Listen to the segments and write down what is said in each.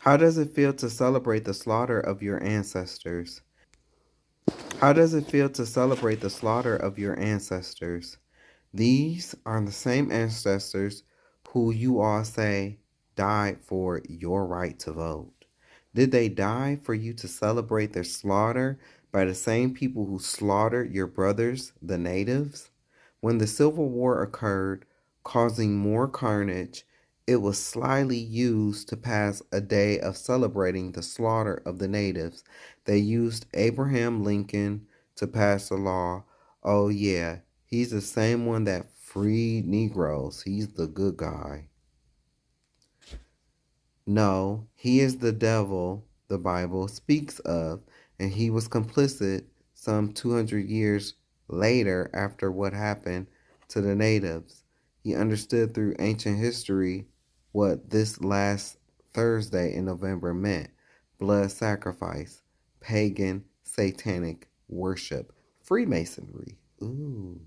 How does it feel to celebrate the slaughter of your ancestors? How does it feel to celebrate the slaughter of your ancestors? These are the same ancestors who you all say died for your right to vote. Did they die for you to celebrate their slaughter by the same people who slaughtered your brothers, the natives? When the Civil War occurred, causing more carnage, it was slyly used to pass a day of celebrating the slaughter of the natives. They used Abraham Lincoln to pass a law. Oh, yeah, he's the same one that freed Negroes. He's the good guy. No, he is the devil the Bible speaks of, and he was complicit some 200 years later after what happened to the natives. He understood through ancient history what this last Thursday in November meant: blood sacrifice, pagan, satanic worship, Freemasonry. Ooh.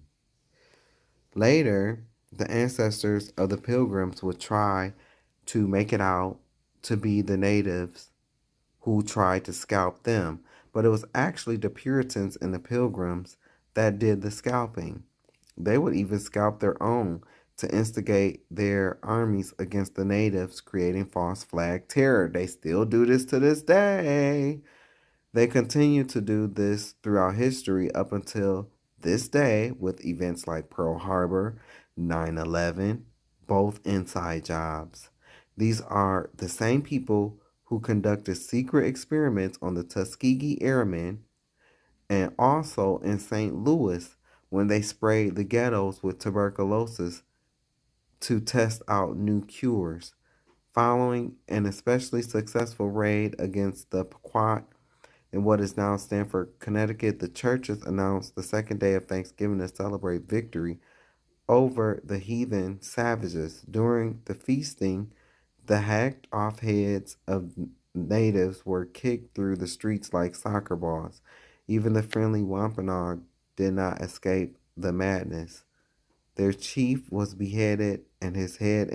Later, the ancestors of the pilgrims would try to make it out to be the natives who tried to scalp them, but it was actually the Puritans and the pilgrims that did the scalping. They would even scalp their own to instigate their armies against the natives, creating false flag terror. They still do this to this day. They continue to do this throughout history up until this day with events like Pearl Harbor, 9/11, both inside jobs. These are the same people who conducted secret experiments on the Tuskegee Airmen and also in St. Louis when they sprayed the ghettos with tuberculosis to test out new cures. Following an especially successful raid against the Pequot in what is now Stamford, Connecticut, the churches announced the second day of Thanksgiving to celebrate victory over the heathen savages. During the feasting, the hacked off heads of natives were kicked through the streets like soccer balls. Even the friendly Wampanoag did not escape the madness. Their chief was beheaded and his head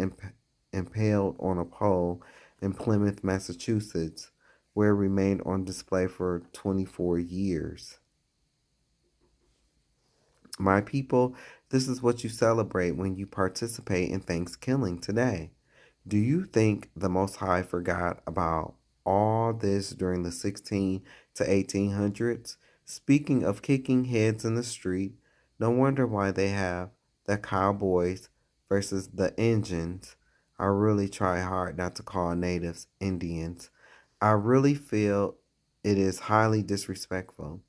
impaled on a pole in Plymouth, Massachusetts, where it remained on display for 24 years. My people, this is what you celebrate when you participate in Thankskilling today. Do you think the Most High forgot about all this during the 16 to 1800s? Speaking of kicking heads in the street, no wonder why they have the cowboys versus the Indians. I really try hard not to call natives Indians. I really feel it is highly disrespectful.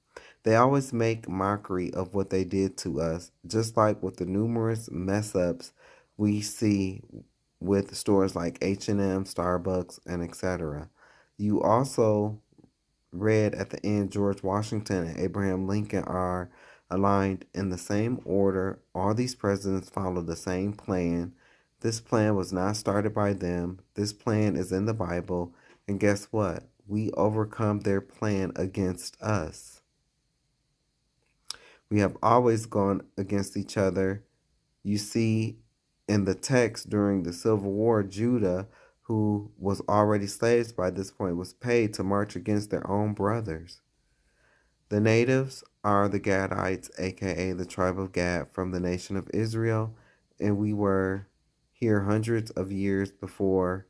They always make mockery of what they did to us, just like with the numerous mess ups we see with stores like H&M, Starbucks, and etc. You also read at the end George Washington and Abraham Lincoln are aligned in the same order. All these presidents follow the same plan. This plan was not started by them. This plan is in the Bible. And guess what? We overcome their plan against us. We have always gone against each other. You see in the text during the Civil War, Judah, who was already slaves by this point, was paid to march against their own brothers. The natives are the Gadites, aka the tribe of Gad from the nation of Israel, and we were here hundreds of years before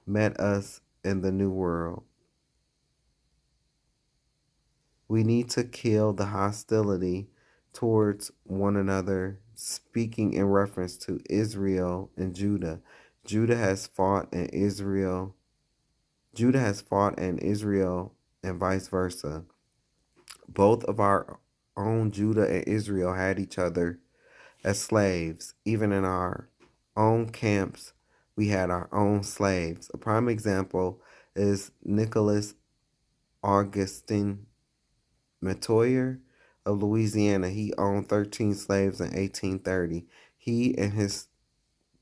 met us in the New World. We need to kill the hostility towards one another, speaking in reference to Israel and Judah. Judah has fought and Israel. Judah has fought and Israel and vice versa. Both of our own Judah and Israel had each other as slaves. Even in our own camps, we had our own slaves. A prime example is Nicholas Augustin Metoyer of Louisiana. He owned 13 slaves in 1830. He and his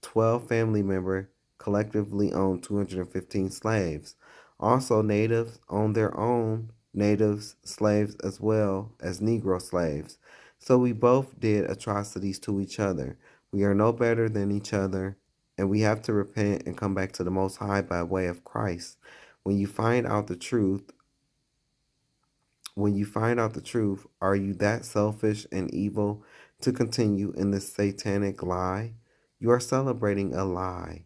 12 family members collectively owned 215 slaves. Also, natives owned their own natives slaves as well as Negro slaves. So we both did atrocities to each other. We are no better than each other. And we have to repent and come back to the Most High by way of Christ. When you find out the truth, when you find out the truth, are you that selfish and evil to continue in this satanic lie? You are celebrating a lie.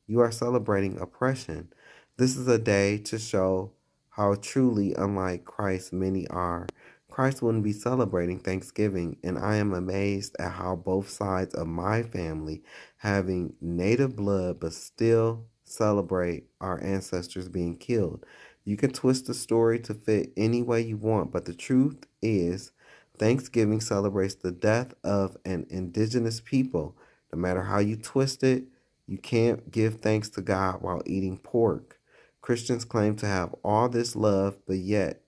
You are celebrating oppression. This is a day to show how truly unlike Christ many are. Christ wouldn't be celebrating Thanksgiving, and I am amazed at how both sides of my family, having native blood but still celebrate our ancestors being killed. You can twist the story to fit any way you want, but the truth is, Thanksgiving celebrates the death of an indigenous people. No matter how you twist it, you can't give thanks to God while eating pork. Christians claim to have all this love, but yet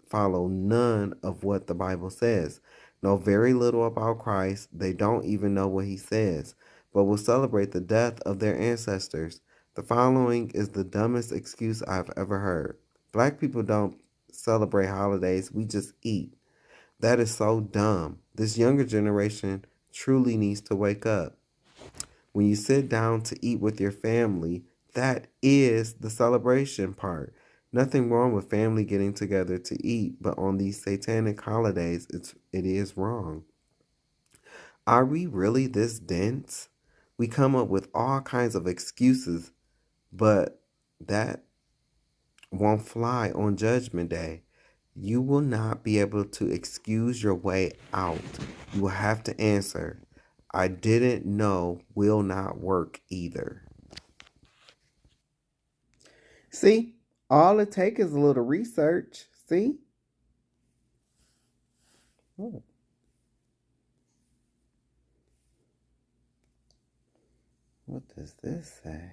follow none of what the Bible says. Know very little about Christ. They don't even know what he says, but will celebrate the death of their ancestors. The following is the dumbest excuse I've ever heard. Black people don't celebrate holidays, we just eat. That is so dumb. This younger generation truly needs to wake up. When you sit down to eat with your family, that is the celebration part. Nothing wrong with family getting together to eat, but on these satanic holidays, it is wrong. Are we really this dense? We come up with all kinds of excuses, but that won't fly on Judgment Day. You will not be able to excuse your way out. You will have to answer, I didn't know will not work either. See, all it takes is a little research. See? What, what does this say?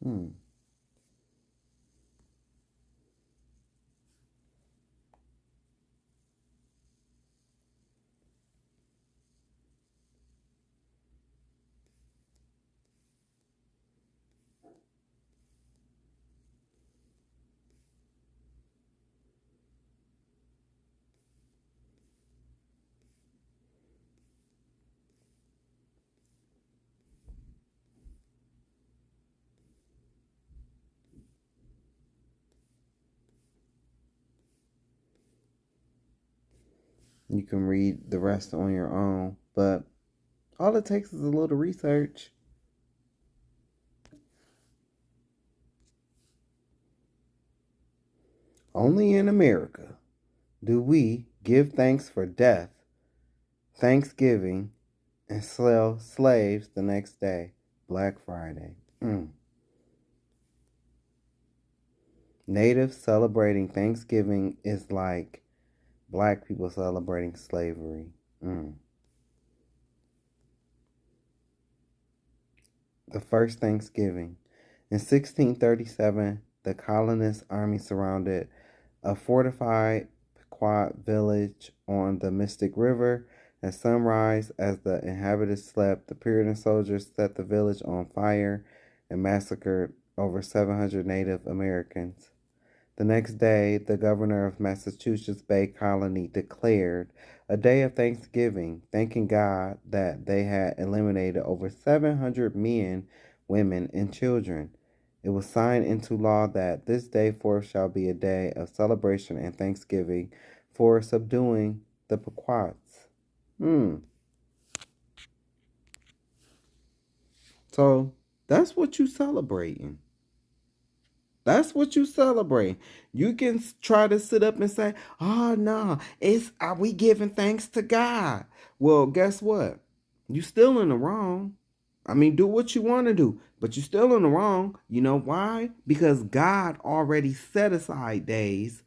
Hmm. You can read the rest on your own, but all it takes is a little research. Only in America do we give thanks for death, Thanksgiving, and sell slaves the next day, Black Friday. Natives celebrating Thanksgiving is like black people celebrating slavery. The first Thanksgiving. In 1637, the colonist army surrounded a fortified Pequot village on the Mystic River. At sunrise, as the inhabitants slept, the Puritan soldiers set the village on fire and massacred over 700 Native Americans. The next day, the governor of Massachusetts Bay Colony declared a day of thanksgiving, thanking God that they had eliminated over 700 men, women, and children. It was signed into law that this day forth shall be a day of celebration and thanksgiving for subduing the Pequots. So that's what you celebrating. That's what you celebrate. You can try to sit up and say, "Oh no, it's are we giving thanks to God?" Well, guess what? You still in the wrong. I mean, do what you want to do, but you're still in the wrong. You know why? Because God already set aside days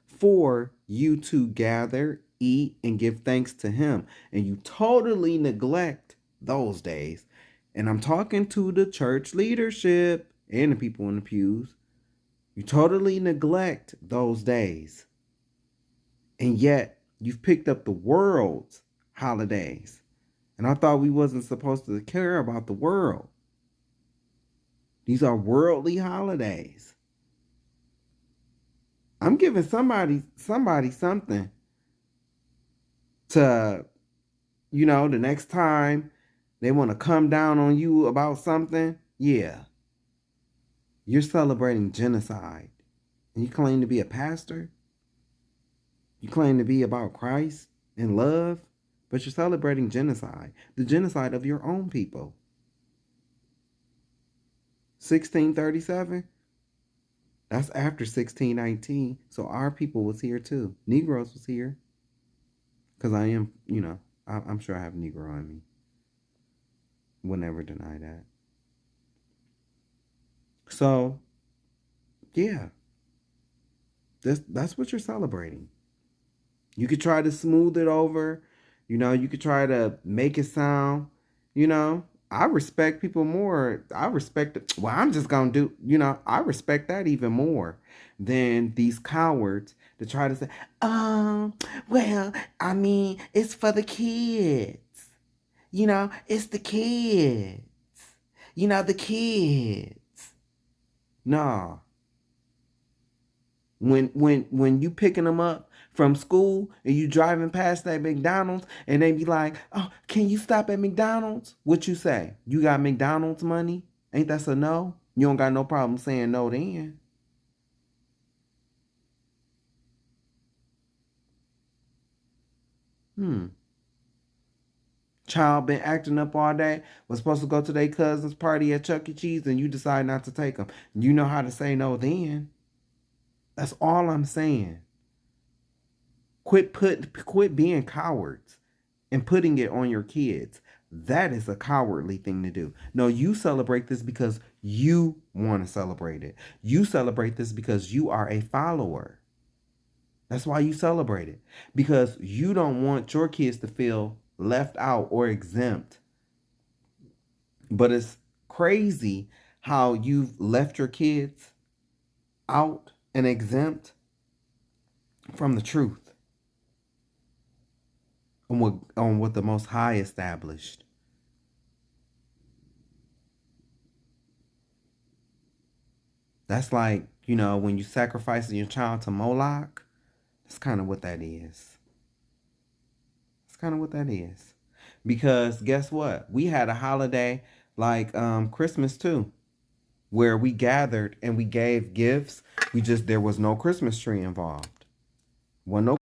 for you to gather, eat, and give thanks to Him, and you totally neglect those days. And I'm talking to the church leadership and the people in the pews. You totally neglect those days. And yet, you've picked up the world's holidays. And I thought we wasn't supposed to care about the world. These are worldly holidays. I'm giving somebody something to, the next time they want to come down on you about something. Yeah, you're celebrating genocide. And you claim to be a pastor? You claim to be about Christ and love, but you're celebrating genocide, the genocide of your own people. 1637? That's after 1619. So our people was here too. Negroes was here. Because I am, I'm sure I have Negro in me. Will never deny that. So, yeah, that's what you're celebrating. You could try to smooth it over. You could try to make it sound, I respect people more. I respect it. Well, I'm just going to do, I respect that even more than these cowards that try to say, well, I mean, it's for the kids. It's the kids. The kids. Nah. When you picking them up from school and you driving past that McDonald's and they be like, "Oh, can you stop at McDonald's?" What you say? You got McDonald's money? Ain't that a no? You don't got no problem saying no then. Hmm. Child been acting up all day. Was supposed to go to their cousin's party at Chuck E. Cheese and you decide not to take them. You know how to say no then. That's all I'm saying. Quit being cowards and putting it on your kids. That is a cowardly thing to do. No, you celebrate this because you want to celebrate it. You celebrate this because you are a follower. That's why you celebrate it. Because you don't want your kids to feel left out or exempt. But it's crazy how you've left your kids out and exempt from the truth on what the Most High established. That's like, when you sacrificing your child to Moloch, that's kind of what that is. That's kind of what that is. Because guess what? We had a holiday like Christmas too, where we gathered and we gave gifts. There was no Christmas tree involved. Well, no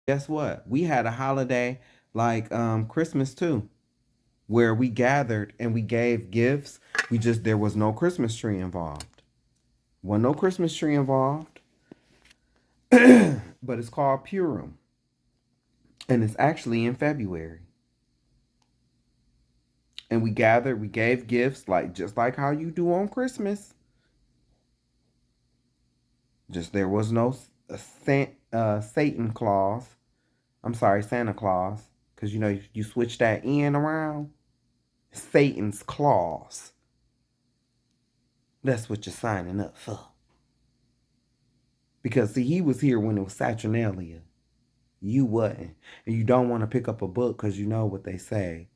Guess what? We had a holiday like Christmas too, where we gathered and we gave gifts. There was no Christmas tree involved. Wasn't no Christmas tree involved. But it's called Purim. And it's actually in February. And we gathered, we gave gifts like just like how you do on Christmas. Just there was no Satan Claus. I'm sorry, Santa Claus. Because you know, you switch that in around. Satan's claws. That's what you're signing up for. Because see, he was here when it was Saturnalia. You wasn't. And you don't want to pick up a book because you know what they say.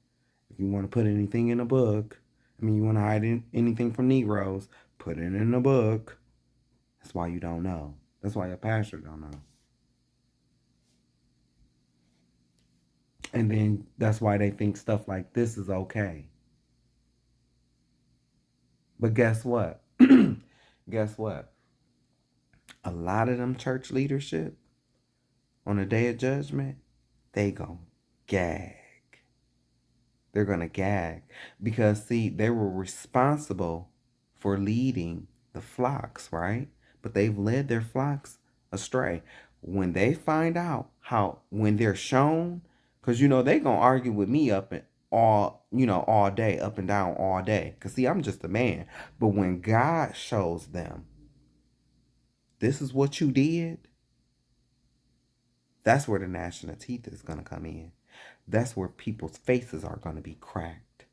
If you want to put anything in a book, you want to hide anything from Negroes, put it in a book. That's why you don't know. That's why your pastor don't know. And then that's why they think stuff like this is okay. But guess what? Guess what? A lot of them church leadership on the day of judgment, they gon' gag. They're gonna gag. Because see, they were responsible for leading the flocks, right? But they've led their flocks astray. When they find out when they're shown, because you know they gonna argue with me all day, up and down all day. Because see, I'm just a man. But when God shows them, this is what you did, that's where the gnashing of teeth is gonna come in. That's where people's faces are gonna be cracked.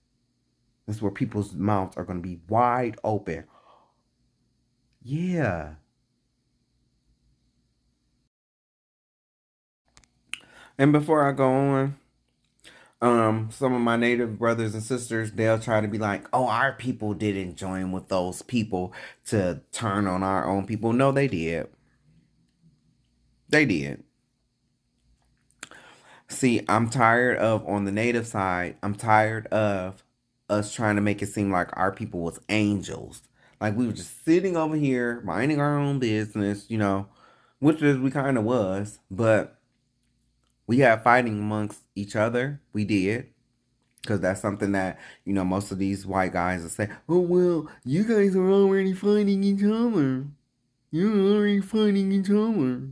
That's where people's mouths are gonna be wide open. Yeah. And before I go on, some of my native brothers and sisters, they'll try to be like, oh, our people didn't join with those people to turn on our own people. No, they did. They did. See, I'm tired of, on the native side, I'm tired of us trying to make it seem like our people was angels. Like we were just sitting over here, minding our own business, which is we kind of was. But we had fighting amongst each other. We did. Because that's something that, most of these white guys will say, oh, well, you guys are already fighting each other. You're already fighting each other.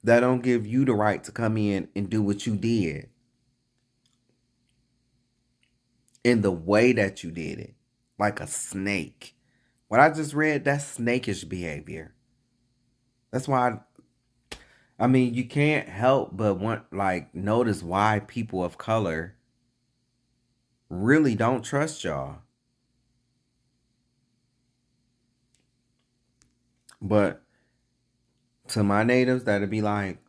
That don't give you the right to come in and do what you did in the way that you did it. Like a snake. What I just read, that's snakish behavior. That's why, you can't help but notice why people of color really don't trust y'all. But to my natives, that'd be like,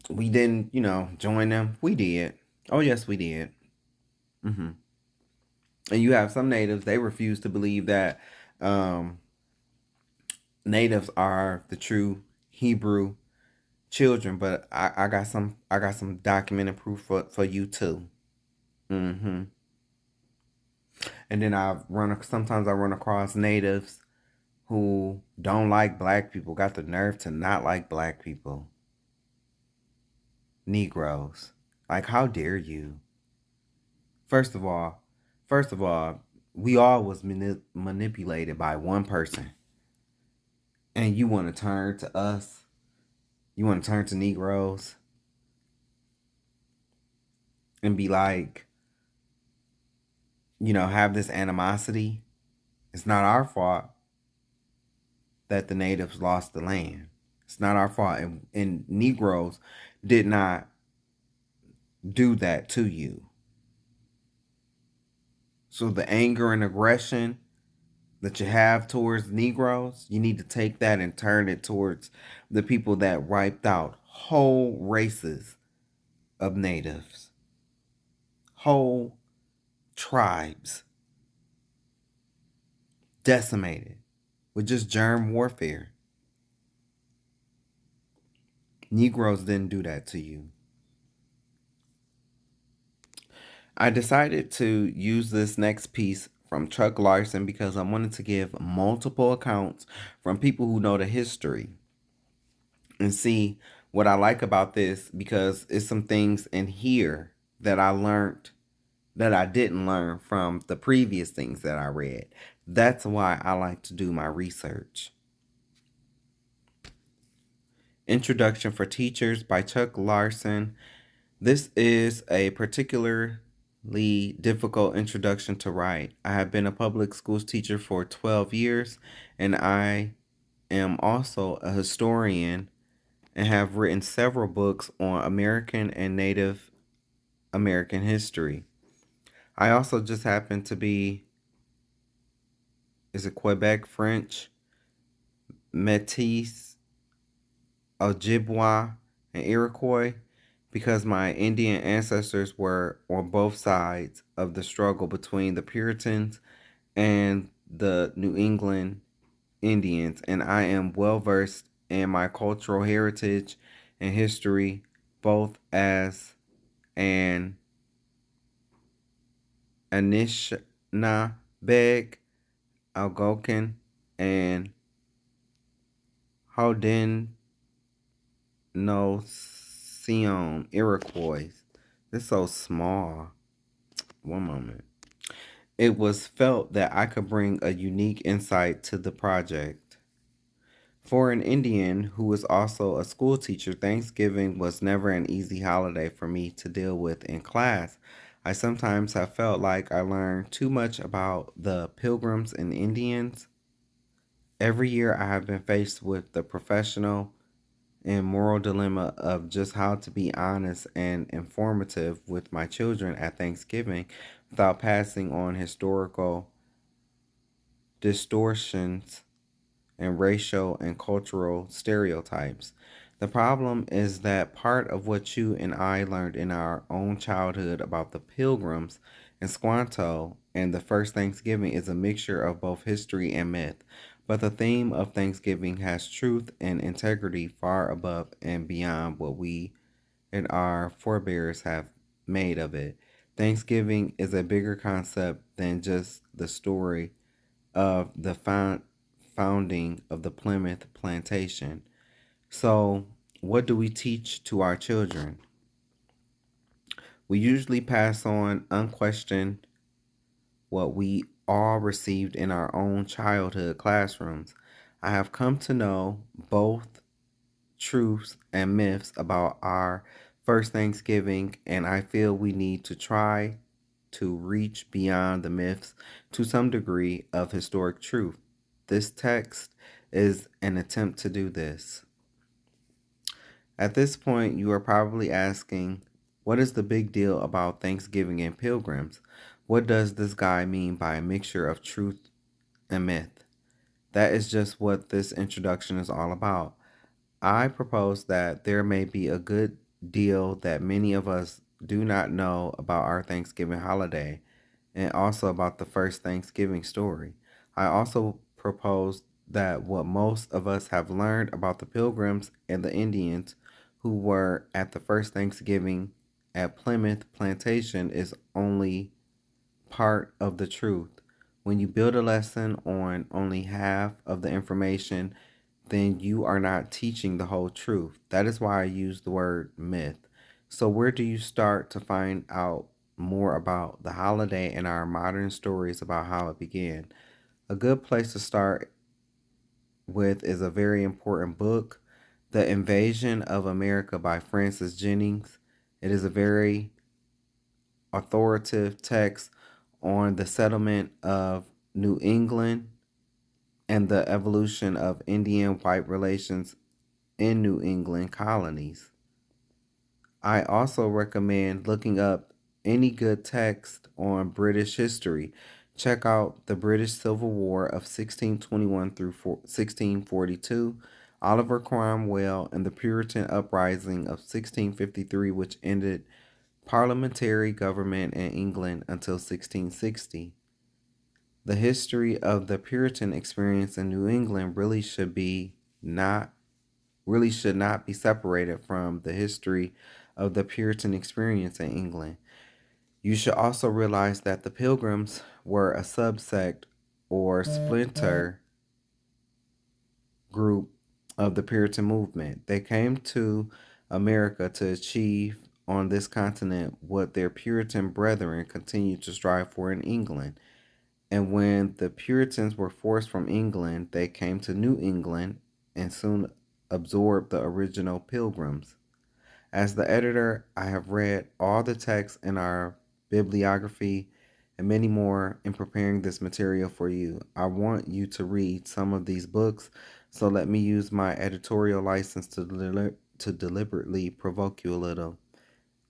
we didn't, join them. We did. Oh, yes, we did. Mm-hmm. And you have some natives, they refuse to believe that natives are the true Hebrew children. But I got some documented proof for you too. Mm-hmm. And then sometimes I run across natives who don't like black people, got the nerve to not like black people. Negroes. Like, how dare you? First of all, we all was manipulated by one person. And you want to turn to us? You want to turn to Negroes and be like, have this animosity? It's not our fault that the natives lost the land. It's not our fault. And Negroes did not do that to you. So the anger and aggression that you have towards Negroes, you need to take that and turn it towards the people that wiped out whole races of natives, whole tribes, decimated with just germ warfare. Negroes didn't do that to you. I decided to use this next piece from Chuck Larson because I wanted to give multiple accounts from people who know the history and see what I like about this, because it's some things in here that I learned that I didn't learn from the previous things that I read. That's why I like to do my research. Introduction for Teachers by Chuck Larson. This is a particularly difficult introduction to write. I have been a public schools teacher for 12 years, and I am also a historian and have written several books on American and Native American history. I also just happen to be, is it Quebec French, Métis, Ojibwa, and Iroquois, because my Indian ancestors were on both sides of the struggle between the Puritans and the New England Indians, and I am well versed in my cultural heritage and history, both as an Anishinabeg, Algonquin, and Haudenosaunee Iroquois. This is so small. One moment. It was felt that I could bring a unique insight to the project. For an Indian who was also a school teacher, Thanksgiving was never an easy holiday for me to deal with in class. I sometimes have felt like I learned too much about the Pilgrims and Indians. Every year I have been faced with the professional and moral dilemma of just how to be honest and informative with my children at Thanksgiving without passing on historical distortions and racial and cultural stereotypes. The problem is that part of what you and I learned in our own childhood about the Pilgrims and Squanto and the first Thanksgiving is a mixture of both history and myth. But the theme of Thanksgiving has truth and integrity far above and beyond what we and our forebears have made of it. Thanksgiving is a bigger concept than just the story of the founding of the Plymouth plantation. So, what do we teach to our children? We usually pass on unquestioned what we all received in our own childhood classrooms. I have come to know both truths and myths about our first Thanksgiving, and I feel we need to try to reach beyond the myths to some degree of historic truth. This text is an attempt to do this. At this point, you are probably asking, what is the big deal about Thanksgiving and pilgrims? What does this guy mean by a mixture of truth and myth? That is just what this introduction is all about. I propose that there may be a good deal that many of us do not know about our Thanksgiving holiday and also about the first Thanksgiving story. I also propose that what most of us have learned about the Pilgrims and the Indians who were at the first Thanksgiving at Plymouth Plantation is only part of the truth. When you build a lesson on only half of the information, then you are not teaching the whole truth. That is why I use the word myth. So, where do you start to find out more about the holiday and our modern stories about how it began? A good place to start with is a very important book, The Invasion of America by Francis Jennings. It is a very authoritative text on the settlement of New England and the evolution of Indian white relations in New England colonies. I also recommend looking up any good text on British history. Check out the British Civil War of 1621 through 1642, Oliver Cromwell, and the Puritan Uprising of 1653, which ended parliamentary government in England until 1660. The history of the Puritan experience in New England really should not be separated from the history of the Puritan experience in England. You should also realize that the Pilgrims were a subsect or splinter group of the Puritan movement. They came to America to achieve on this continent what their Puritan brethren continued to strive for in England. And when the Puritans were forced from England, they came to New England and soon absorbed the original Pilgrims. As the editor, I have read all the texts in our bibliography and many more in preparing this material for you. I want you to read some of these books, so let me use my editorial license to deliberately provoke you a little.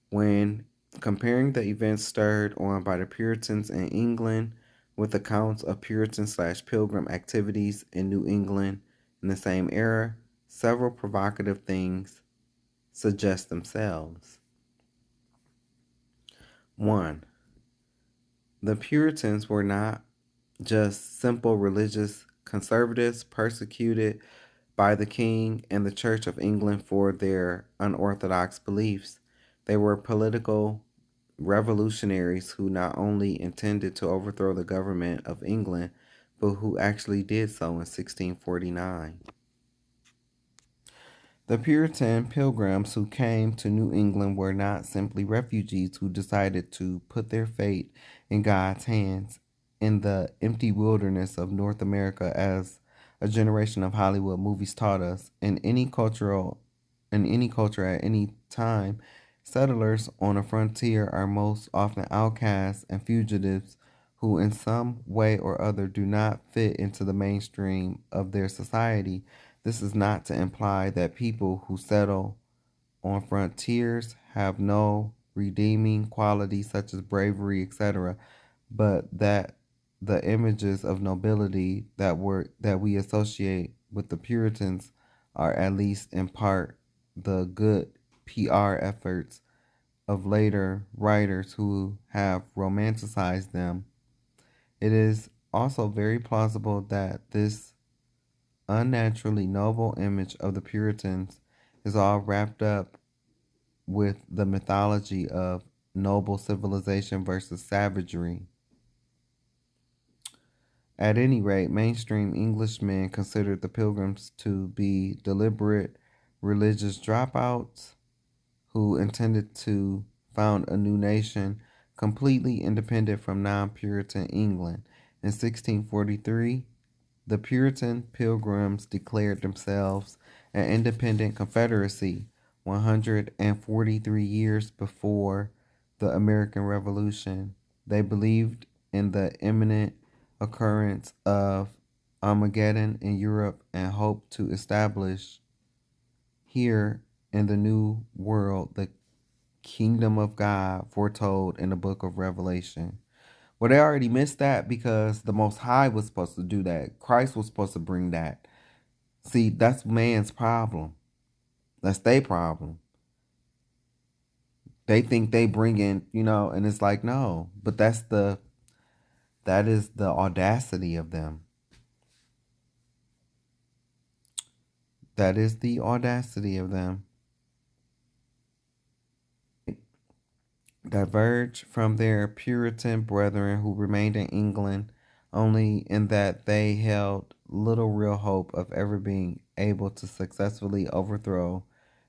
When comparing the events stirred on by the Puritans in England with accounts of Puritan/Pilgrim activities in New England in the same era, several provocative things suggest themselves. 1. The Puritans were not just simple religious conservatives persecuted by the king and the Church of England for their unorthodox beliefs. They were political revolutionaries who not only intended to overthrow the government of England, but who actually did so in 1649. The Puritan pilgrims who came to New England were not simply refugees who decided to put their fate in God's hands in the empty wilderness of North America, as a generation of Hollywood movies taught us. In any culture at any time, settlers on a frontier are most often outcasts and fugitives who in some way or other do not fit into the mainstream of their society. This is not to imply that people who settle on frontiers have no redeeming qualities such as bravery, etc., but that the images of nobility that we associate with the Puritans are at least in part the good PR efforts of later writers who have romanticized them. It is also very plausible that this unnaturally noble image of the Puritans is all wrapped up with the mythology of noble civilization versus savagery. At any rate, mainstream Englishmen considered the Pilgrims to be deliberate religious dropouts who intended to found a new nation completely independent from non Puritan England. In 1643, the Puritan Pilgrims declared themselves an independent confederacy 143 years before the American Revolution. They believed in the imminent occurrence of Armageddon in Europe and hoped to establish here in the New World the kingdom of God foretold in the book of Revelation. Well, they already missed that because the Most High was supposed to do that. Christ was supposed to bring that. See, that's man's problem. That's their problem. They think they bring in, and it's like, no. But that is the audacity of them. That is the audacity of them. Diverge from their Puritan brethren who remained in England only in that they held little real hope of ever being able to successfully overthrow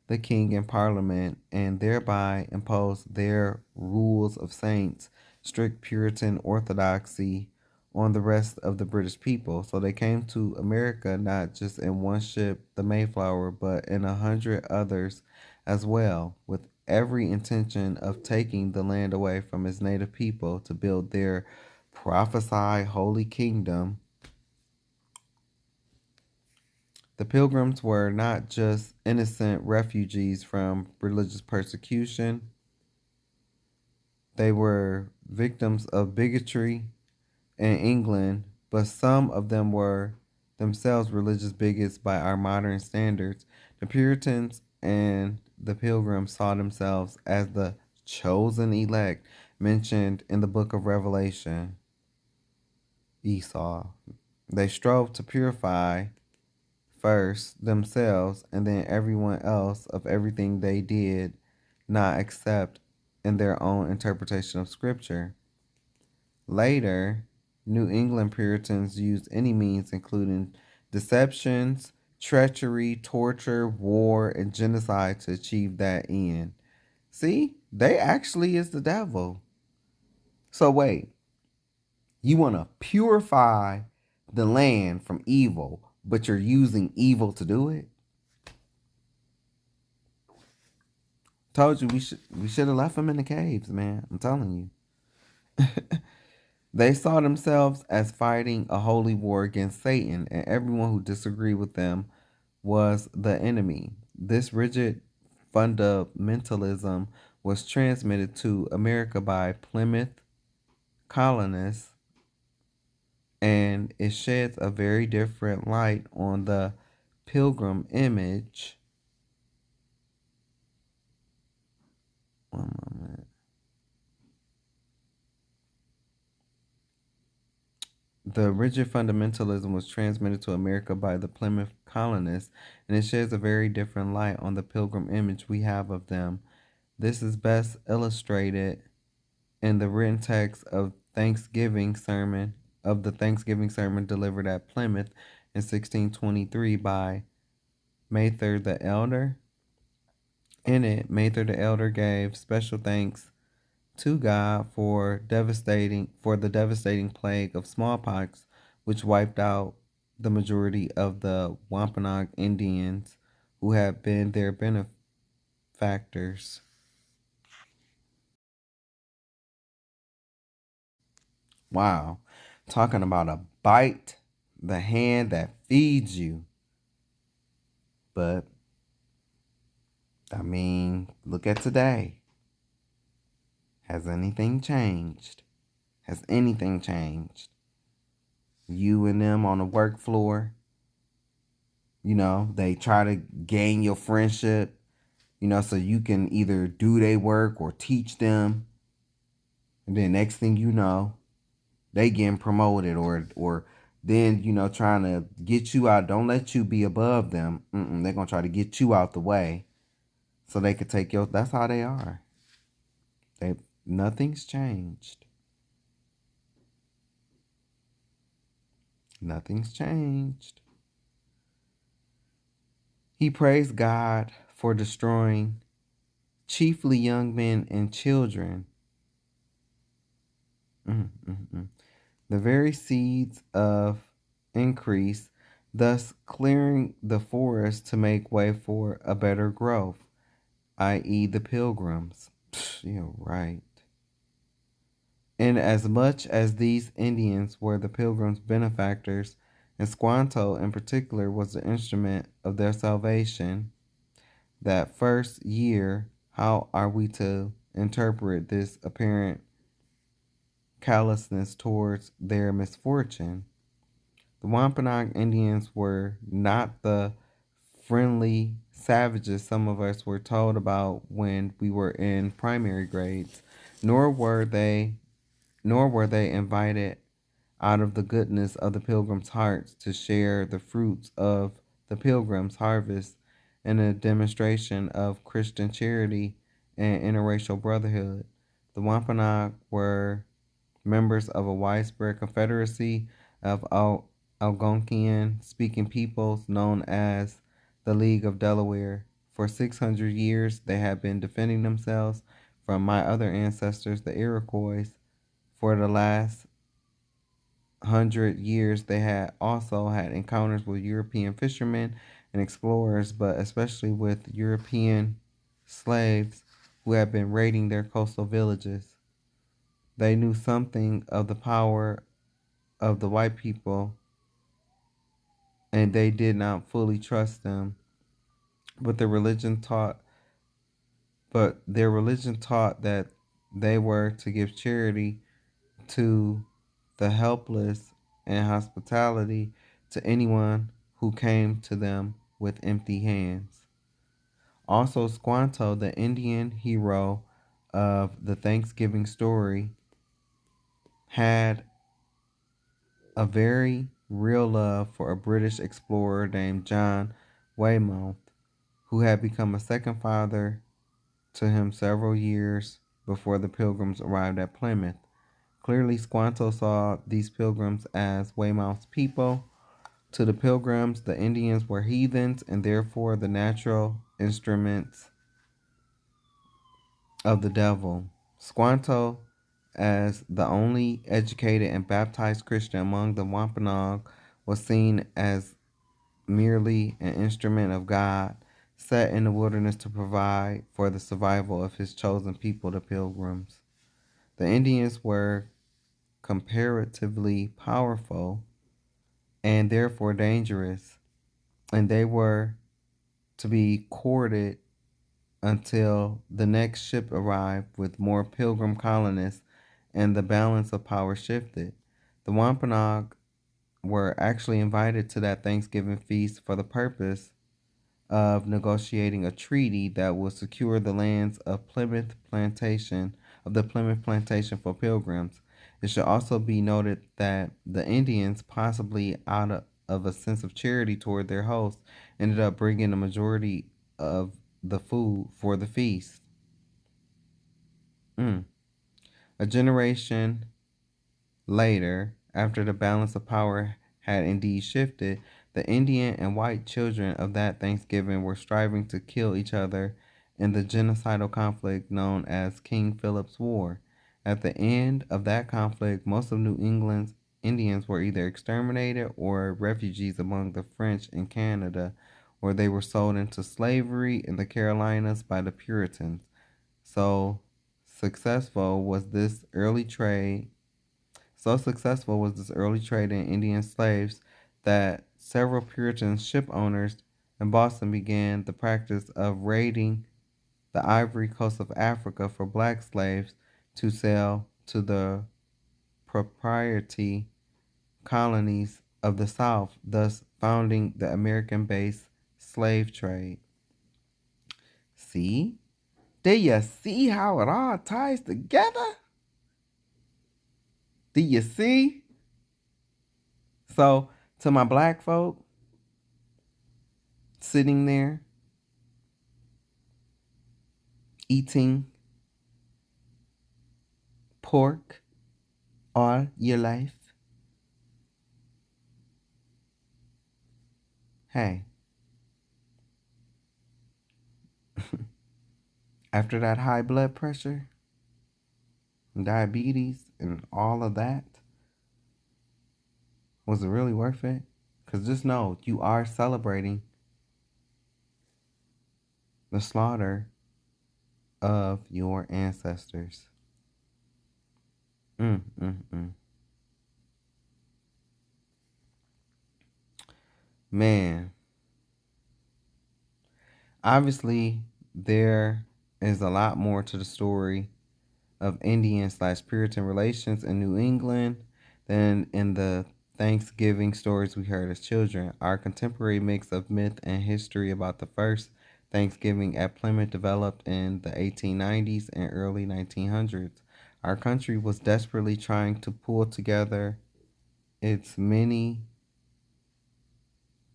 the king and parliament and thereby impose their rules of saints, strict Puritan orthodoxy on the rest of the British people. So they came to America not just in one ship, the Mayflower, but in 100 others as well, with every intention of taking the land away from its native people to build their prophesied holy kingdom. The Pilgrims were not just innocent refugees from religious persecution, they were victims of bigotry in England, but some of them were themselves religious bigots by our modern standards. The Puritans and the Pilgrims saw themselves as the chosen elect mentioned in the book of Revelation. Esau. They strove to purify first themselves and then everyone else of everything they did not accept in their own interpretation of Scripture. Later, New England Puritans used any means, including deceptions, treachery, torture, war, and genocide to achieve that end. See, they actually is the devil. So wait, you want to purify the land from evil, but you're using evil to do it? Told you we should have left them in the caves, man. I'm telling you. They saw themselves as fighting a holy war against Satan, and everyone who disagreed with them was the enemy. This rigid fundamentalism was transmitted to America by Plymouth colonists, and it sheds a very different light on the pilgrim image. One moment. The rigid fundamentalism was transmitted to America by the Plymouth colonists, and it sheds a very different light on the pilgrim image we have of them. This is best illustrated in the written text of the Thanksgiving sermon delivered at Plymouth in 1623 by Mather the Elder. In it, Mather the Elder gave special thanks to God for the devastating plague of smallpox, which wiped out the majority of the Wampanoag Indians who had been their benefactors. Wow. Talking about a bite, the hand that feeds you. But, I mean, look at today. Has anything changed? Has anything changed? You and them on the work floor, they try to gain your friendship, so you can either do their work or teach them. And then next thing you know, they getting promoted or then, trying to get you out. Don't let you be above them. They're going to try to get you out the way so they could take your, that's how they are. Nothing's changed. Nothing's changed. He praised God for destroying chiefly young men and children. The very seeds of increase, thus clearing the forest to make way for a better growth, i.e., the pilgrims. You're right. And as much as these Indians were the pilgrims' benefactors, and Squanto in particular was the instrument of their salvation, that first year, how are we to interpret this apparent callousness towards their misfortune? The Wampanoag Indians were not the friendly savages some of us were told about when we were in primary grades, nor were they invited out of the goodness of the pilgrims' hearts to share the fruits of the pilgrims' harvest in a demonstration of Christian charity and interracial brotherhood. The Wampanoag were members of a widespread confederacy of Algonquian speaking peoples known as the League of Delaware. For 600 years, they had been defending themselves from my other ancestors, the Iroquois. For the last 100 years, they had also had encounters with European fishermen and explorers, but especially with European slaves who had been raiding their coastal villages. They knew something of the power of the white people, and they did not fully trust them. But their religion taught that they were to give charity to the helpless and hospitality to anyone who came to them with empty hands. Also, Squanto, the Indian hero of the Thanksgiving story, had a very real love for a British explorer named John Weymouth, who had become a second father to him several years before the pilgrims arrived at Plymouth. Clearly, Squanto saw these pilgrims as Weymouth's people, To the Pilgrims, the Indians were heathens and therefore the natural instruments of the devil. Squanto, as the only educated and baptized Christian among the Wampanoag, was seen as merely an instrument of God, set in the wilderness to provide for the survival of his chosen people, the Pilgrims. The Indians were comparatively powerful and therefore dangerous, and they were to be courted until the next ship arrived with more pilgrim colonists and the balance of power shifted. The Wampanoag were actually invited to that Thanksgiving feast for the purpose of negotiating a treaty that would secure the lands of the Plymouth Plantation for pilgrims. It should also be noted that the Indians, possibly out of a sense of charity toward their host, ended up bringing the majority of the food for the feast. Mm. A generation later, after the balance of power had indeed shifted, the Indian and white children of that Thanksgiving were striving to kill each other in the genocidal conflict known as King Philip's War. At the end of that conflict, most of New England's Indians were either exterminated or refugees among the French in Canada, where they were sold into slavery in the Carolinas by the Puritans. So successful was this early trade so successful was this early trade in Indian slaves that several Puritan ship owners in Boston began the practice of raiding the ivory coast of Africa for black slaves to sell to the proprietary colonies of the South, thus founding the American based slave trade. See? Do you see how it all ties together? Do you see? So, to my black folk sitting there eating pork all your life, hey, after that high blood pressure, diabetes, and all of that, was it really worth it? Because just know you are celebrating the slaughter of your ancestors. Mm, mm, mm. Man, obviously, there is a lot more to the story of Indian/Puritan relations in New England than in the Thanksgiving stories we heard as children. Our contemporary mix of myth and history about the first Thanksgiving at Plymouth developed in the 1890s and early 1900s. Our country was desperately trying to pull together its many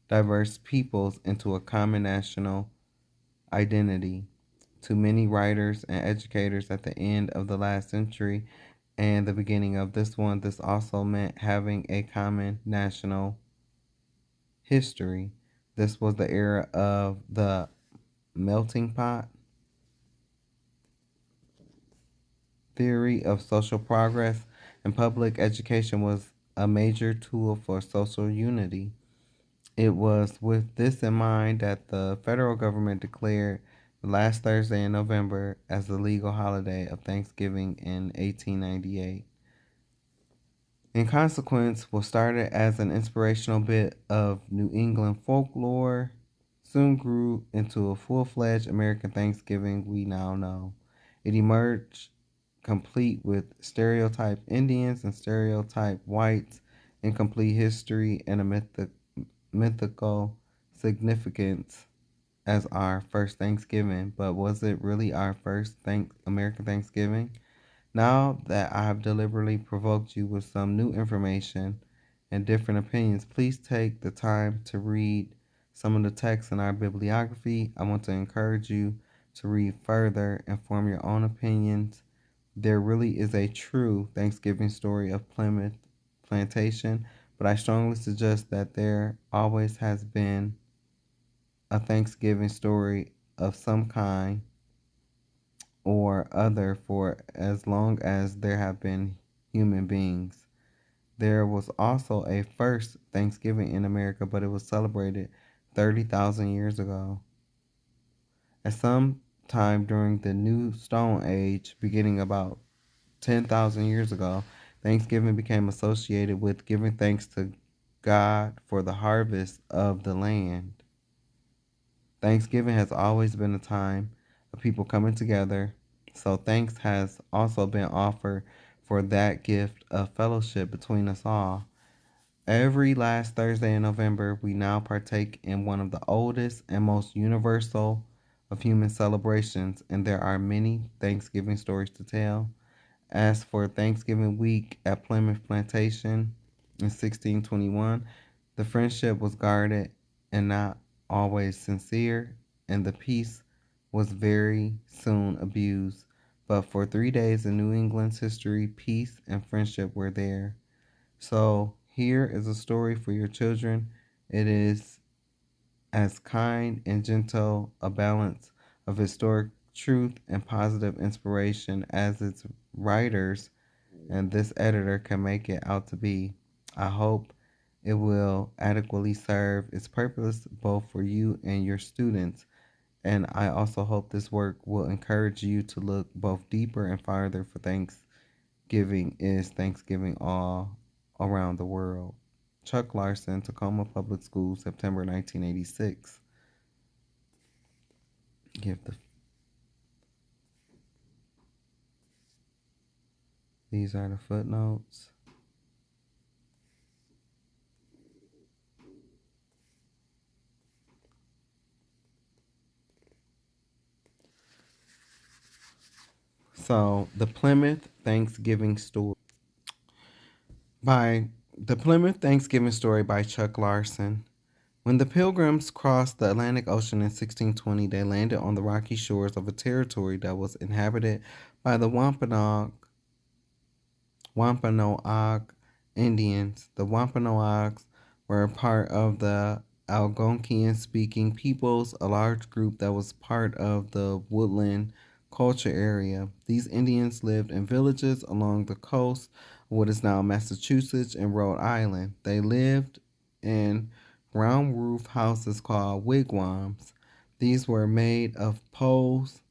diverse peoples into a common national identity. To many writers and educators at the end of the last century and the beginning of this one, this also meant having a common national history. This was the era of the melting pot theory of social progress, and public education was a major tool for social unity. It was with this in mind that the federal government declared the last Thursday in November as the legal holiday of Thanksgiving in 1898. In consequence, what started as an inspirational bit of New England folklore soon grew into a full-fledged American Thanksgiving we now know. It emerged complete with stereotyped Indians and stereotyped whites, incomplete history, and a mythical significance as our first Thanksgiving. But was it really our first American Thanksgiving? Now that I have deliberately provoked you with some new information and different opinions, please take the time to read some of the texts in our bibliography. I want to encourage you to read further and form your own opinions. There really is a true Thanksgiving story of Plymouth Plantation, but I strongly suggest that there always has been a Thanksgiving story of some kind or other for as long as there have been human beings. There was also a first Thanksgiving in America, but it was celebrated 30,000 years ago. At some time during the New Stone Age, beginning about 10,000 years ago, Thanksgiving became associated with giving thanks to God for the harvest of the land. Thanksgiving has always been a time of people coming together, so thanks has also been offered for that gift of fellowship between us all. Every last Thursday in November, we now partake in one of the oldest and most universal of human celebrations, and there are many Thanksgiving stories to tell. As for Thanksgiving week at Plymouth Plantation in 1621, the friendship was guarded and not always sincere, and the peace was very soon abused. But for 3 days in New England's history, peace and friendship were there. So here is a story for your children. It is as kind and gentle a balance of historic truth and positive inspiration as its writers and this editor can make it out to be. I hope it will adequately serve its purpose both for you and your students. And I also hope this work will encourage you to look both deeper and farther for Thanksgiving is Thanksgiving all around the world. Chuck Larson, Tacoma Public Schools, September 1986. Give the These are the footnotes. So, the Plymouth Thanksgiving Story by The Plymouth Thanksgiving Story by Chuck Larson. When the Pilgrims crossed the Atlantic Ocean in 1620, they landed on the rocky shores of a territory that was inhabited by the Wampanoag Indians. The Wampanoags were part of the Algonquian-speaking peoples, a large group that was part of the woodland culture area. These Indians lived in villages along the coast of what is now Massachusetts and Rhode Island. They lived in round roof houses called wigwams. These were made of poles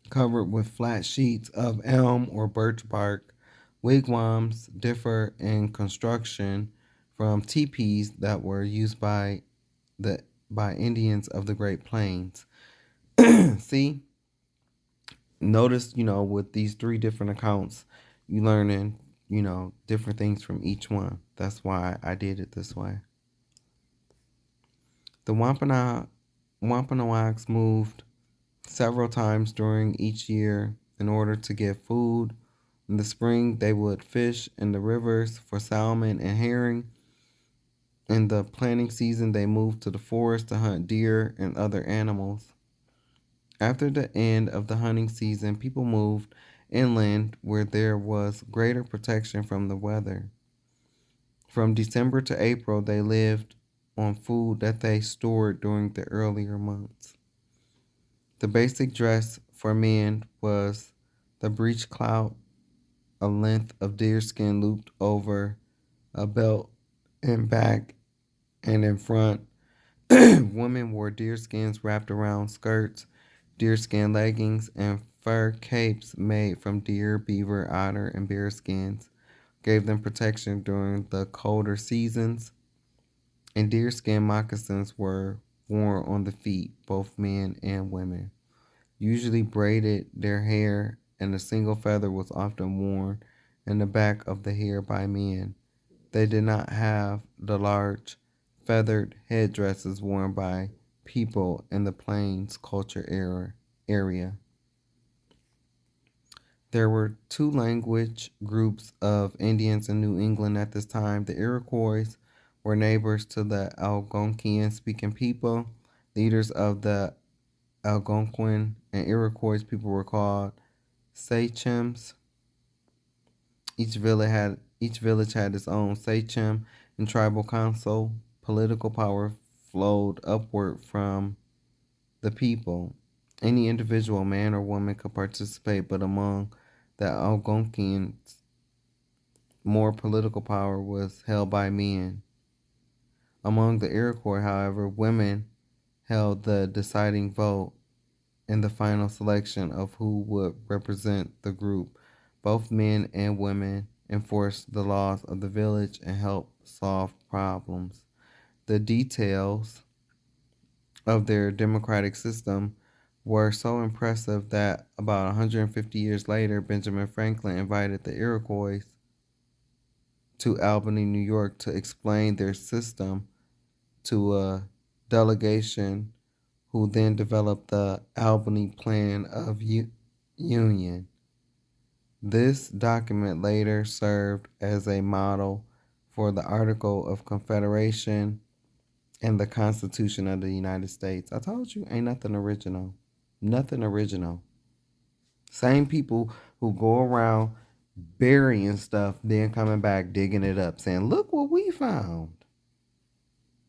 covered with flat sheets of elm or birch bark. Wigwams differ in construction from teepees that were used the by Indians of the Great Plains. See, notice, with these three different accounts, you learning, different things from each one. That's why I did it this way. The Wampanoags moved several times during each year in order to get food. In the spring, they would fish in the rivers for salmon and herring. In the planting season, they moved to the forest to hunt deer and other animals. After the end of the hunting season, people moved inland where there was greater protection from the weather. From December to April, they lived on food that they stored during the earlier months. The basic dress for men was the breechclout, a length of deerskin looped over a belt in back and in front. Women wore deerskins wrapped around skirts, deerskin leggings, and fur capes made from deer, beaver, otter, and bear skins. Gave them protection during the colder seasons, and deerskin moccasins were worn on the feet, both men and women. Usually braided their hair, and a single feather was often worn in the back of the hair by men. They did not have the large feathered headdresses worn by people in the Plains culture area. There were two language groups of Indians in New England at this time. The Iroquois were neighbors to the Algonquian speaking people. Leaders of the Algonquin and Iroquois people were called sachems. Each village had its own sachem In tribal council, political power flowed upward from the people. Any individual, man or woman, could participate, but among the Algonquians, more political power was held by men. Among the Iroquois, however, women held the deciding vote in the final selection of who would represent the group. Both men and women enforced the laws of the village and helped solve problems. The details of their democratic system were so impressive that about 150 years later, Benjamin Franklin invited the Iroquois to Albany, New York to explain their system to a delegation who then developed the Albany Plan of Union. This document later served as a model for the Article of Confederation and the Constitution of the United States. I told you, ain't nothing original. Nothing original. Same people who go around burying stuff, then coming back, digging it up, saying, look what we found.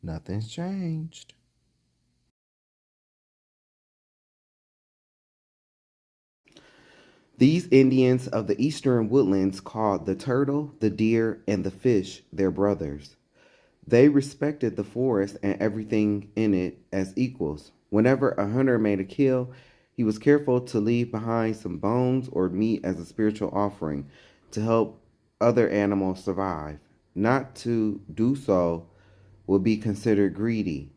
Nothing's changed. These Indians of the eastern woodlands called the turtle, the deer, and the fish their brothers. They respected the forest and everything in it as equals. Whenever a hunter made a kill, he was careful to leave behind some bones or meat as a spiritual offering to help other animals survive. Not to do so would be considered greedy.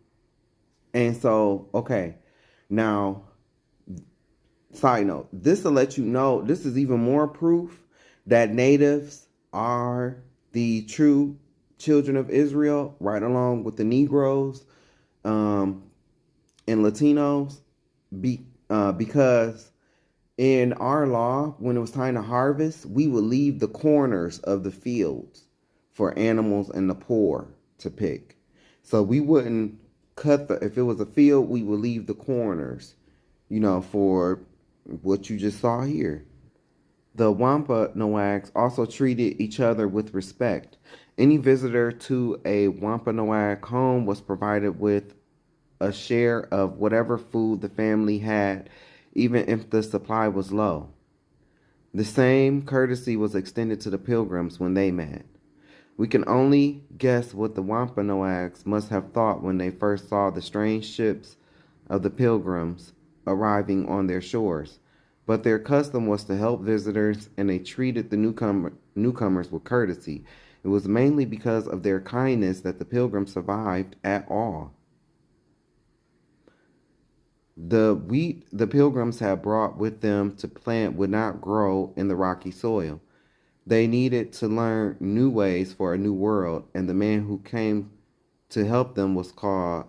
And so, okay, now, side note, this will let you know this is even more proof that natives are the true children of Israel, right along with the Negroes um, and Latinos, because in our law, when it was time to harvest, we would leave the corners of the fields for animals and the poor to pick. So we wouldn't if it was a field, we would leave the corners, for what you just saw here. The Wampanoags also treated each other with respect. Any visitor to a Wampanoag home was provided with a share of whatever food the family had, even if the supply was low. The same courtesy was extended to the pilgrims when they met. We can only guess what the Wampanoags must have thought when they first saw the strange ships of the pilgrims arriving on their shores. But their custom was to help visitors, and they treated the newcomers with courtesy. It was mainly because of their kindness that the pilgrims survived at all. The wheat the pilgrims had brought with them to plant would not grow in the rocky soil. They needed to learn new ways for a new world, and the man who came to help them was called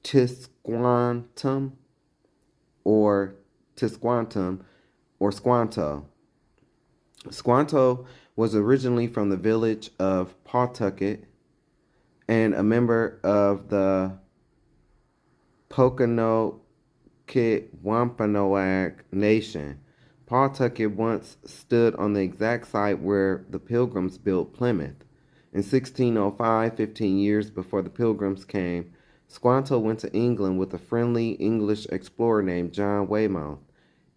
Tisquantum or Tisquantum or Squanto. Squanto was originally from the village of Pawtucket and a member of the Pocono Wampanoag Nation. Pawtucket once stood on the exact site where the Pilgrims built Plymouth. In 1605, 15 years before the Pilgrims came, Squanto went to England with a friendly English explorer named John Weymouth.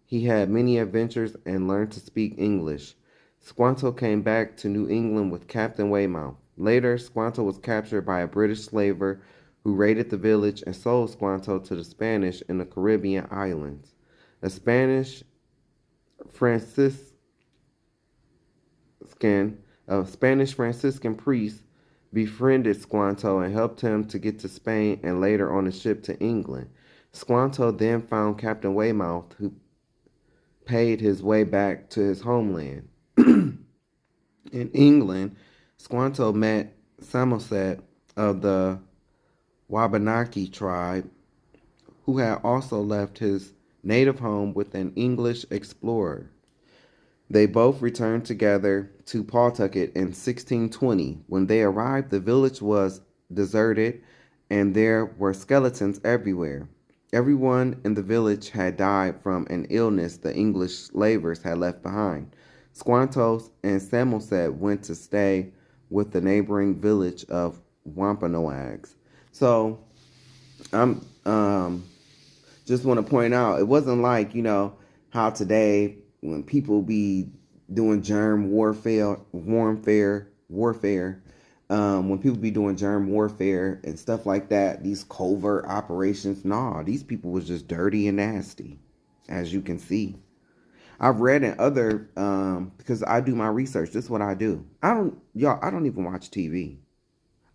He had many adventures and learned to speak English. Squanto came back to New England with Captain Weymouth. Later, Squanto was captured by a British slaver who raided the village and sold Squanto to the Spanish in the Caribbean islands. A Franciscan, a Spanish Franciscan priest befriended Squanto and helped him to get to Spain and later on a ship to England. Squanto then found Captain Weymouth, who paid his way back to his homeland. In England, Squanto met Samoset of the Wabanaki tribe, who had also left his native home with an English explorer. They both returned together to Pawtucket in 1620. When they arrived, the village was deserted and there were skeletons everywhere. Everyone in the village had died from an illness the English slavers had left behind. Squantos and Samoset went to stay with the neighboring village of Wampanoags. So I'm just want to point out, it wasn't like, how today when people be doing germ warfare, when people be doing germ warfare and stuff like that, these covert operations, nah, these people was just dirty and nasty, as you can see. I've read in other, because I do my research. This is what I do. I don't even watch TV.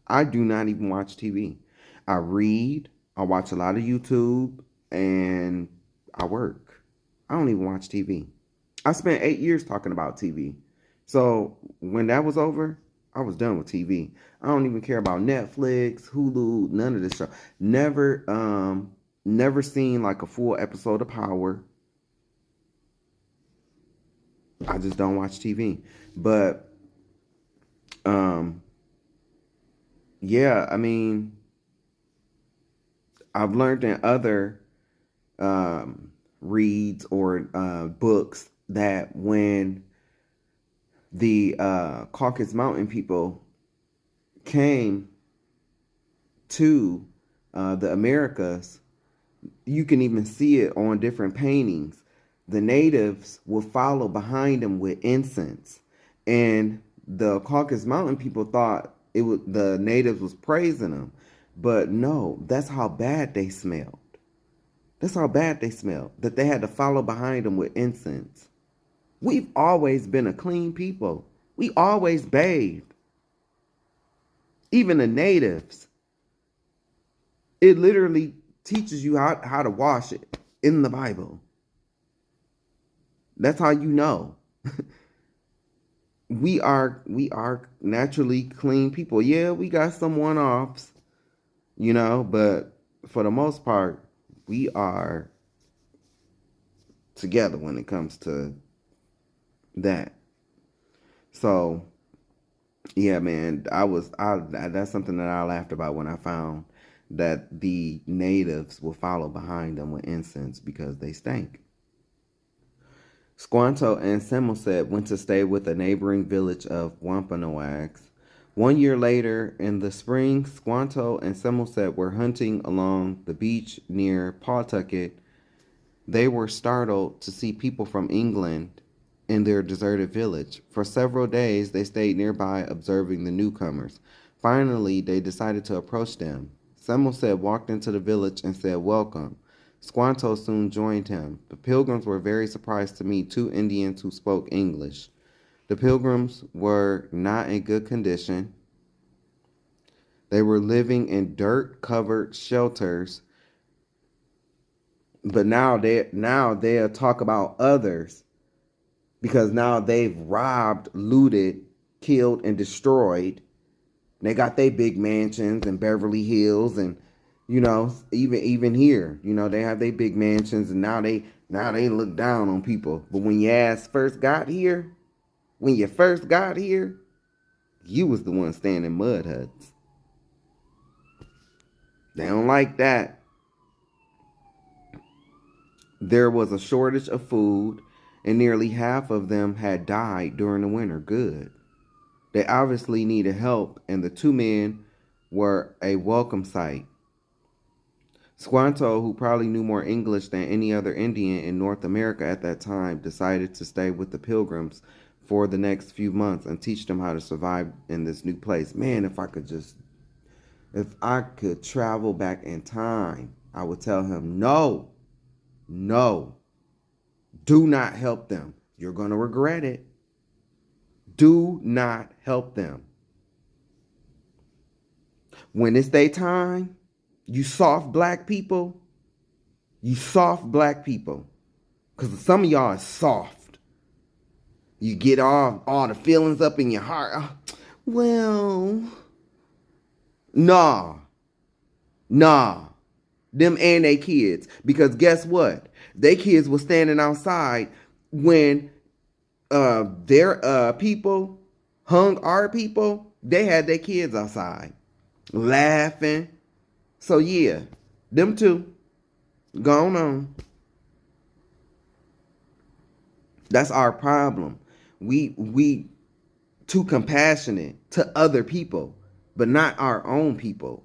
I do not even watch TV. I read, I watch a lot of YouTube, and I work. I don't even watch TV. I spent 8 years talking about TV. So when that was over, I was done with TV. I don't even care about Netflix, Hulu, none of this stuff. Never seen like a full episode of Power. I just don't watch TV. But um yeah, I mean, I've learned in other reads or books that when the Caucasus Mountain people came to the Americas, you can even see it on different paintings. The natives would follow behind them with incense, and the Caucasus Mountain people thought the natives was praising them, but no, that's how bad they smelled. That's how bad they smelled, that they had to follow behind them with incense. We've always been a clean people. We always bathed. Even the natives. It literally teaches you how to wash it in the Bible. That's how you know. we are naturally clean people. Yeah, we got some one-offs, but for the most part, we are together when it comes to that. So, yeah, man, that's something that I laughed about when I found that the natives will follow behind them with incense because they stank. Squanto and Samoset went to stay with a neighboring village of Wampanoags. 1 year later, in the spring, Squanto and Samoset were hunting along the beach near Pawtucket. They were startled to see people from England in their deserted village. For several days, they stayed nearby observing the newcomers. Finally, they decided to approach them. Samoset walked into the village and said, "Welcome." Squanto soon joined him. The pilgrims were very surprised to meet two Indians who spoke English. The pilgrims were not in good condition. They were living in dirt-covered shelters. But they'll talk about others because now they've robbed, looted, killed, and destroyed. They got their big mansions in Beverly Hills, and even here, they have their big mansions, and now they look down on people. But when when you first got here, you was the one staying in mud huts. They don't like that. There was a shortage of food, and nearly half of them had died during the winter. Good. They obviously needed help, and the two men were a welcome sight. Squanto, who probably knew more English than any other Indian in North America at that time, decided to stay with the pilgrims for the next few months and teach them how to survive in this new place. Man, if I could travel back in time, I would tell him, no, no, do not help them. You're going to regret it. Do not help them. When it's their time, you soft black people, because some of y'all is soft. You get all the feelings up in your heart. Oh, well, nah. Them and they kids. Because guess what? They kids were standing outside when their people hung our people. They had their kids outside laughing. So yeah, them two, going on. That's our problem. We too compassionate to other people, but not our own people.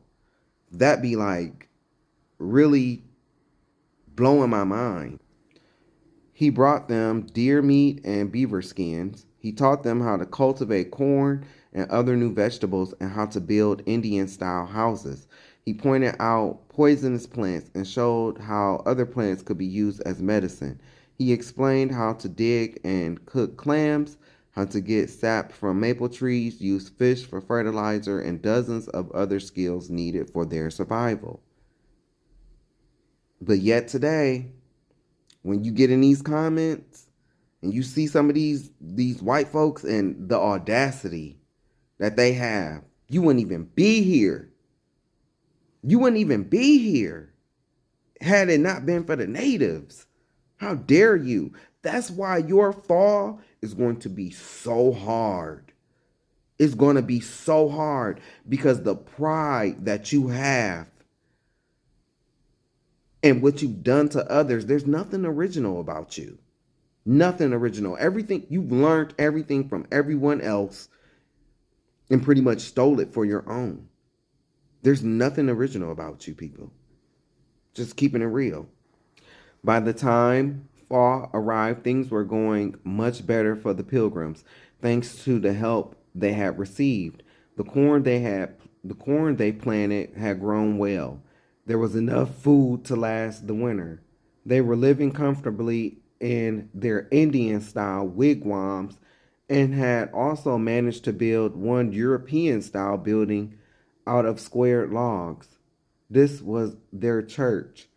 That be like really blowing my mind. He brought them deer meat and beaver skins. He taught them how to cultivate corn and other new vegetables and how to build Indian style houses. He pointed out poisonous plants and showed how other plants could be used as medicine. He explained how to dig and cook clams, how to get sap from maple trees, use fish for fertilizer, and dozens of other skills needed for their survival. But yet today, when you get in these comments and you see some of these white folks and the audacity that they have, you wouldn't even be here. You wouldn't even be here had it not been for the natives. How dare you? That's why your fall is going to be so hard. It's going to be so hard because the pride that you have and what you've done to others, there's nothing original about you. Nothing original. Everything you've learned everything from everyone else and pretty much stole it for your own. There's nothing original about you people. Just keeping it real. By the time fall arrived, things were going much better for the pilgrims, thanks to the help they had received. The corn they planted had grown well. There was enough food to last the winter. They were living comfortably in their Indian style wigwams and had also managed to build one European style building out of squared logs. This was their church.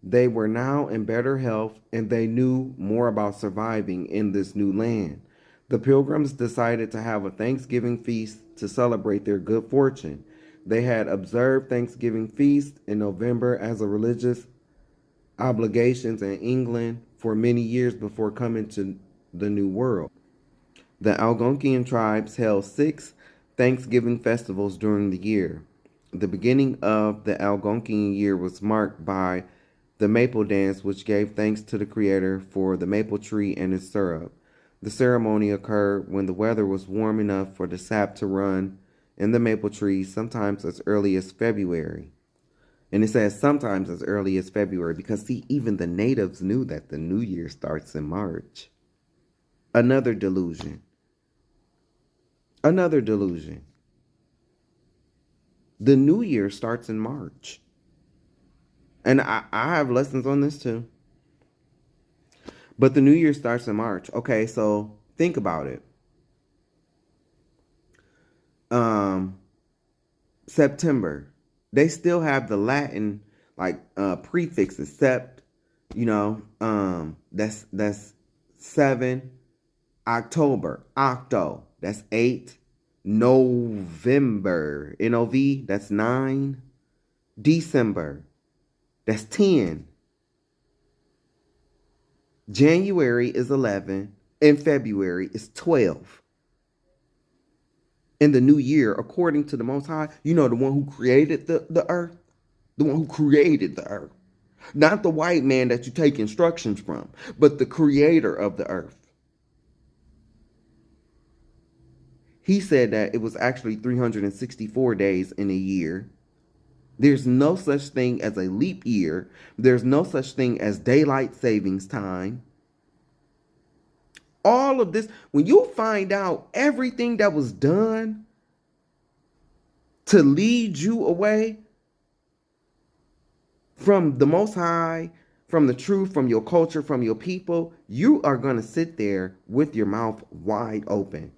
They were now in better health and they knew more about surviving in this new land. The pilgrims decided to have a Thanksgiving feast to celebrate their good fortune. They had observed Thanksgiving feast in November as a religious obligations in England for many years before coming to the New World. The Algonquian tribes held 6 Thanksgiving festivals during the year. The beginning of the Algonquian year was marked by the maple dance, which gave thanks to the Creator for the maple tree and its syrup. The ceremony occurred when the weather was warm enough for the sap to run in the maple trees, sometimes as early as February. And it says sometimes as early as February because, see, even the natives knew that the new year starts in March. Another delusion. Another delusion. The new year starts in March. And I have lessons on this too. But the new year starts in March. Okay, so think about it. September. They still have the Latin like prefixes, sept, that's 7. October, octo, that's 8. November, NOV, that's 9. December, that's 10. January is 11, and February is 12. In the new year, according to the Most High, the one who created the earth, the one who created the earth, not the white man that you take instructions from, but the creator of the earth. He said that it was actually 364 days in a year. There's no such thing as a leap year. There's no such thing as daylight savings time. All of this, when you find out everything that was done to lead you away from the Most High, from the truth, from your culture, from your people, you are going to sit there with your mouth wide open.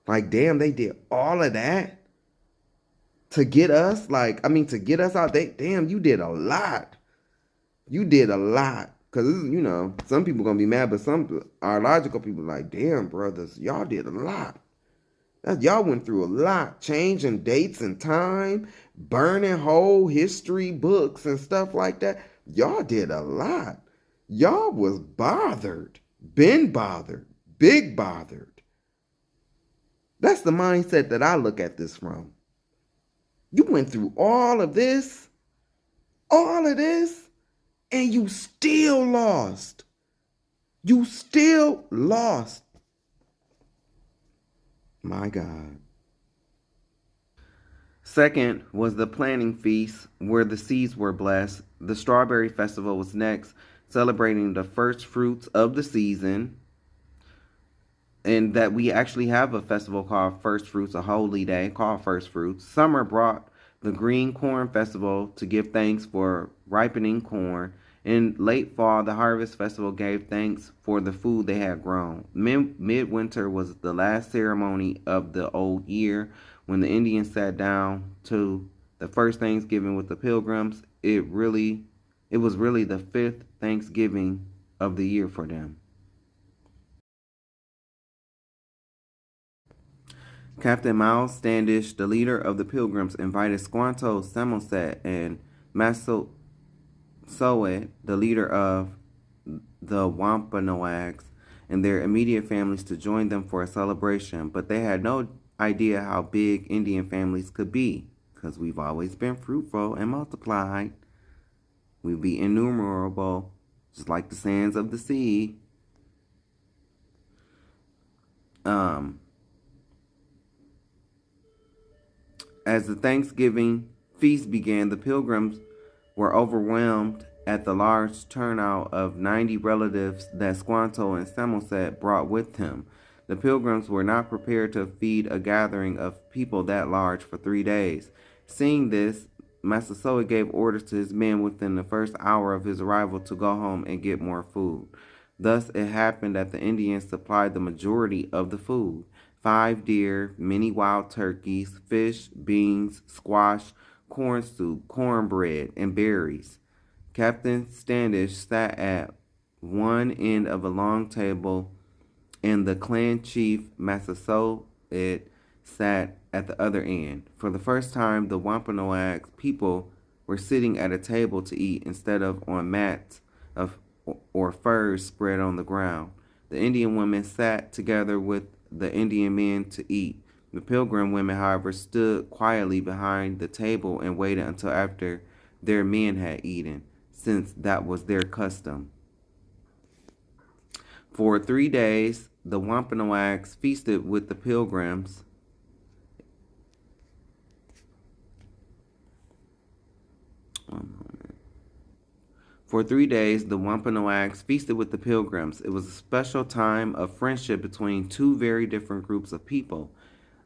Like, damn, they did all of that to get us, to get us out. Damn, you did a lot. You did a lot. Because, some people going to be mad, but our logical people like, damn, brothers, y'all did a lot. Y'all went through a lot. Changing dates and time, burning whole history books and stuff like that. Y'all did a lot. Y'all was bothered. Been bothered. Big bothered. That's the mindset that I look at this from. You went through all of this, and you still lost. You still lost. My God. Second was the planting feast, where the seeds were blessed. The strawberry festival was next, celebrating the first fruits of the season. And that we actually have a festival called First Fruits, a holy day called First Fruits. Summer brought the Green Corn Festival to give thanks for ripening corn. In late fall, the Harvest Festival gave thanks for the food they had grown. Midwinter was the last ceremony of the old year when the Indians sat down to the first Thanksgiving with the Pilgrims. It was really the fifth Thanksgiving of the year for them. Captain Miles Standish, the leader of the Pilgrims, invited Squanto Samoset and Massasoit, the leader of the Wampanoags, and their immediate families to join them for a celebration, but they had no idea how big Indian families could be, because we've always been fruitful and multiplied. We'd be innumerable, just like the sands of the sea. Um, As the Thanksgiving feast began, the pilgrims were overwhelmed at the large turnout of 90 relatives that Squanto and Samoset brought with him. The pilgrims were not prepared to feed a gathering of people that large for 3 days. Seeing this, Massasoit gave orders to his men within the first hour of his arrival to go home and get more food. Thus, it happened that the Indians supplied the majority of the food: 5 deer, many wild turkeys, fish, beans, squash, corn soup, cornbread, and berries. Captain Standish sat at one end of a long table, and the clan chief Massasoit sat at the other end. For the first time, the Wampanoag people were sitting at a table to eat instead of on mats of or furs spread on the ground. The Indian women sat together with the Indian men to eat. The Pilgrim women, however, stood quietly behind the table and waited until after their men had eaten, since that was their custom. For 3 days, the Wampanoags feasted with the Pilgrims. For 3 days, the Wampanoags feasted with the Pilgrims. It was a special time of friendship between two very different groups of people.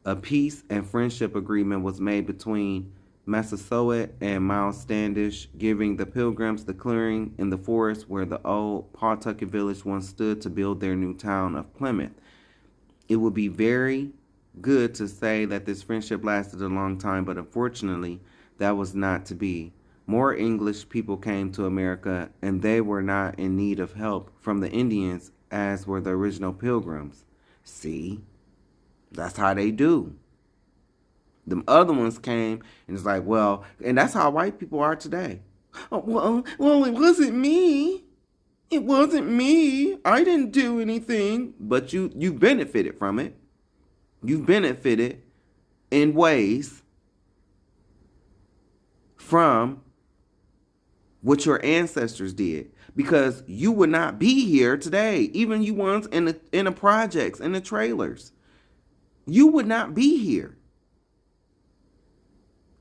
A peace and friendship agreement was made between Massasoit and Miles Standish, giving the Pilgrims the clearing in the forest where the old Pawtucket village once stood to build their new town of Plymouth. It would be very good to say that this friendship lasted a long time, but unfortunately, that was not to be. More English people came to America, and they were not in need of help from the Indians as were the original Pilgrims. See, that's how they do. Them other ones came, and it's like, well, and that's how white people are today. Oh, well, it wasn't me. It wasn't me. I didn't do anything. But you benefited from it. You've benefited in ways from what your ancestors did, because you would not be here today. Even you ones in the projects, in the trailers, you would not be here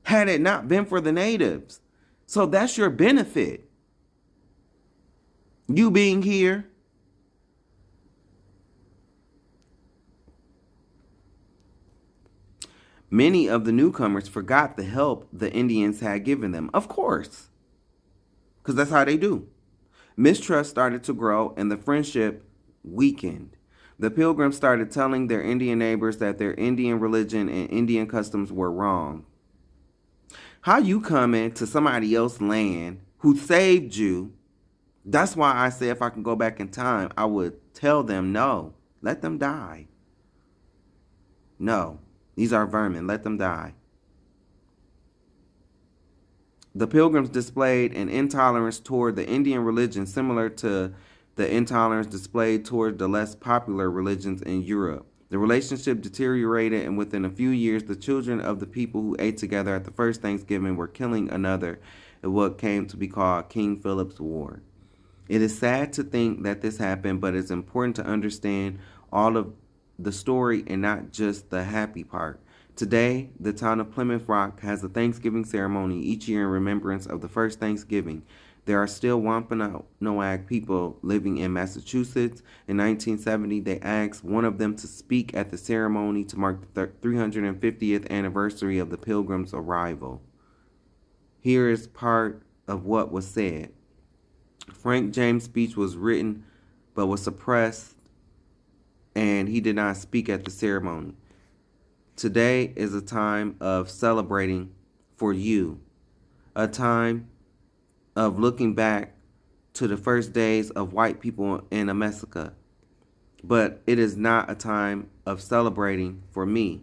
had it not been for the natives. So that's your benefit. You being here. Many of the newcomers forgot the help the Indians had given them. Of course, because that's how they do. Mistrust started to grow and the friendship weakened. The Pilgrims started telling their Indian neighbors that their Indian religion and Indian customs were wrong. How you come into somebody else's land who saved you? That's why I say if I can go back in time, I would tell them no. Let them die. No, these are vermin. Let them die. The Pilgrims displayed an intolerance toward the Indian religion similar to the intolerance displayed toward the less popular religions in Europe. The relationship deteriorated, and within a few years, the children of the people who ate together at the first Thanksgiving were killing another in what came to be called King Philip's War. It is sad to think that this happened, but it's important to understand all of the story and not just the happy part. Today, the town of Plymouth Rock has a Thanksgiving ceremony each year in remembrance of the first Thanksgiving. There are still Wampanoag people living in Massachusetts. In 1970, they asked one of them to speak at the ceremony to mark the 350th anniversary of the Pilgrims' arrival. Here is part of what was said. Frank James' speech was written but was suppressed, and he did not speak at the ceremony. Today is a time of celebrating for you, a time of looking back to the first days of white people in America. But it is not a time of celebrating for me.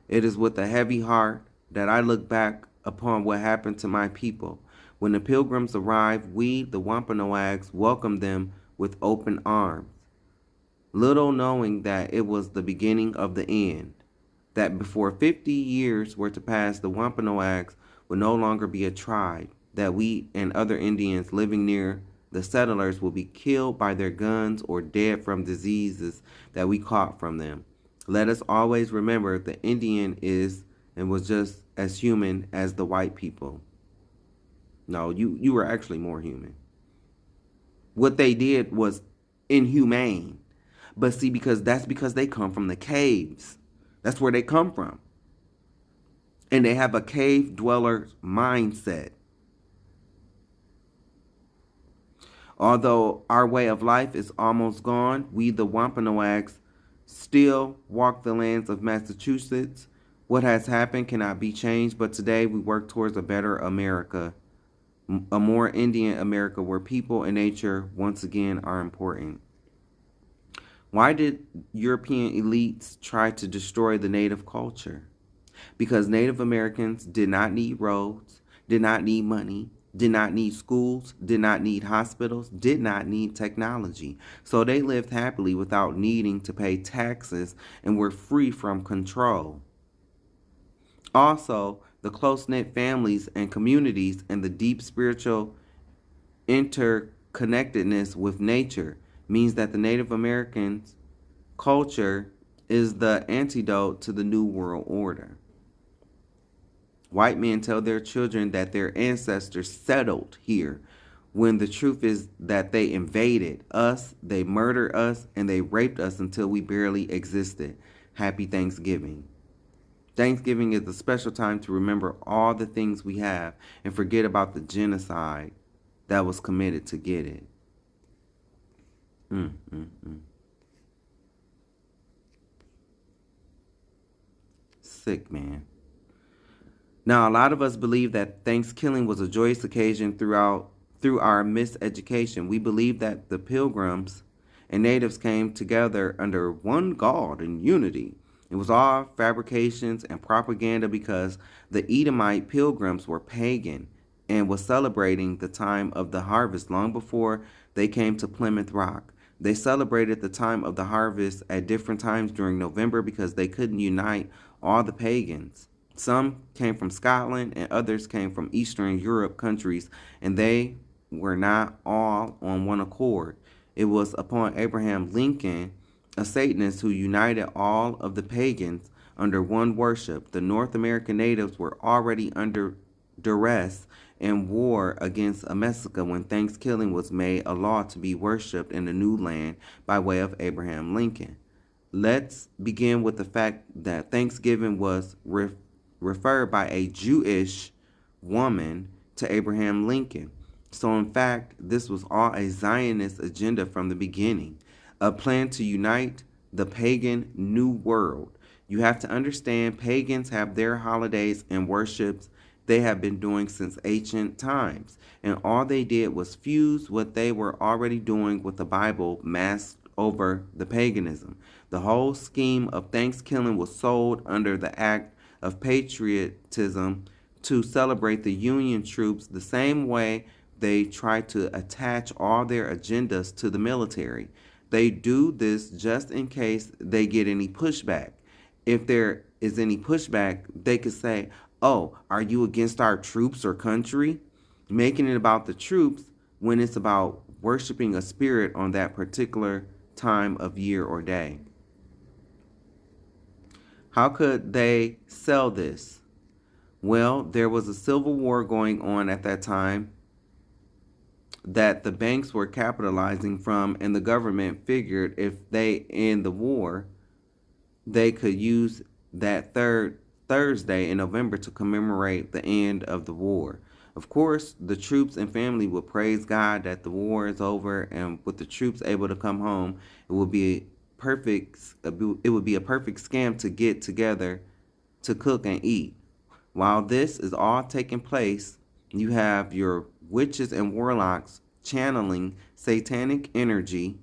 It is with a heavy heart that I look back upon what happened to my people. When the Pilgrims arrived, we, the Wampanoags, welcomed them with open arms, little knowing that it was the beginning of the end, that before 50 years were to pass, the Wampanoags would no longer be a tribe, that we and other Indians living near the settlers will be killed by their guns or dead from diseases that we caught from them. Let us always remember the Indian is and was just as human as the white people. No, you were actually more human. What they did was inhumane. But see, because they come from the caves. That's where they come from. And they have a cave dweller mindset. Although our way of life is almost gone, we, the Wampanoags, still walk the lands of Massachusetts. What has happened cannot be changed, but today we work towards a better America, a more Indian America where people and nature once again are important. Why did European elites try to destroy the native culture? Because Native Americans did not need roads, did not need money, did not need schools, did not need hospitals, did not need technology. So they lived happily without needing to pay taxes and were free from control. Also, the close-knit families and communities and the deep spiritual interconnectedness with nature means that the Native Americans' culture is the antidote to the New World Order. White men tell their children that their ancestors settled here, when the truth is that they invaded us, they murdered us, and they raped us until we barely existed. Happy Thanksgiving. Thanksgiving is a special time to remember all the things we have and forget about the genocide that was committed to get it. Sick, man. Now, a lot of us believe that Thanksgiving was a joyous occasion through our miseducation. We believe that the Pilgrims and natives came together under one God in unity. It was all fabrications and propaganda because the Edomite Pilgrims were pagan and was celebrating the time of the harvest long before they came to Plymouth Rock. They celebrated the time of the harvest at different times during November because they couldn't unite all the pagans. Some came from Scotland and others came from Eastern Europe countries, and they were not all on one accord. It was upon Abraham Lincoln, a Satanist, who united all of the pagans under one worship. The North American natives were already under duress and war against America when Thanksgiving was made a law to be worshipped in the new land by way of Abraham Lincoln. Let's begin with the fact that Thanksgiving was referred by a Jewish woman to Abraham Lincoln. So in fact, this was all a Zionist agenda from the beginning, a plan to unite the pagan new world. You have to understand, pagans have their holidays and worships they have been doing since ancient times, and all they did was fuse what they were already doing with the Bible masked over the paganism. The whole scheme of Thanksgiving was sold under the act of patriotism to celebrate the Union troops the same way they try to attach all their agendas to the military. They do this just in case they get any pushback. If there is any pushback, they could say, "Oh, are you against our troops or country?" Making it about the troops when it's about worshiping a spirit on that particular time of year or day. How could they sell this? Well, there was a civil war going on at that time that the banks were capitalizing from, and the government figured if they end the war, they could use that third Thursday in November to commemorate the end of the war. Of course, the troops and family would praise God that the war is over, and with the troops able to come home, it would be perfect. It would be a perfect scam to get together to cook and eat. While this is all taking place, you have your witches and warlocks channeling satanic energy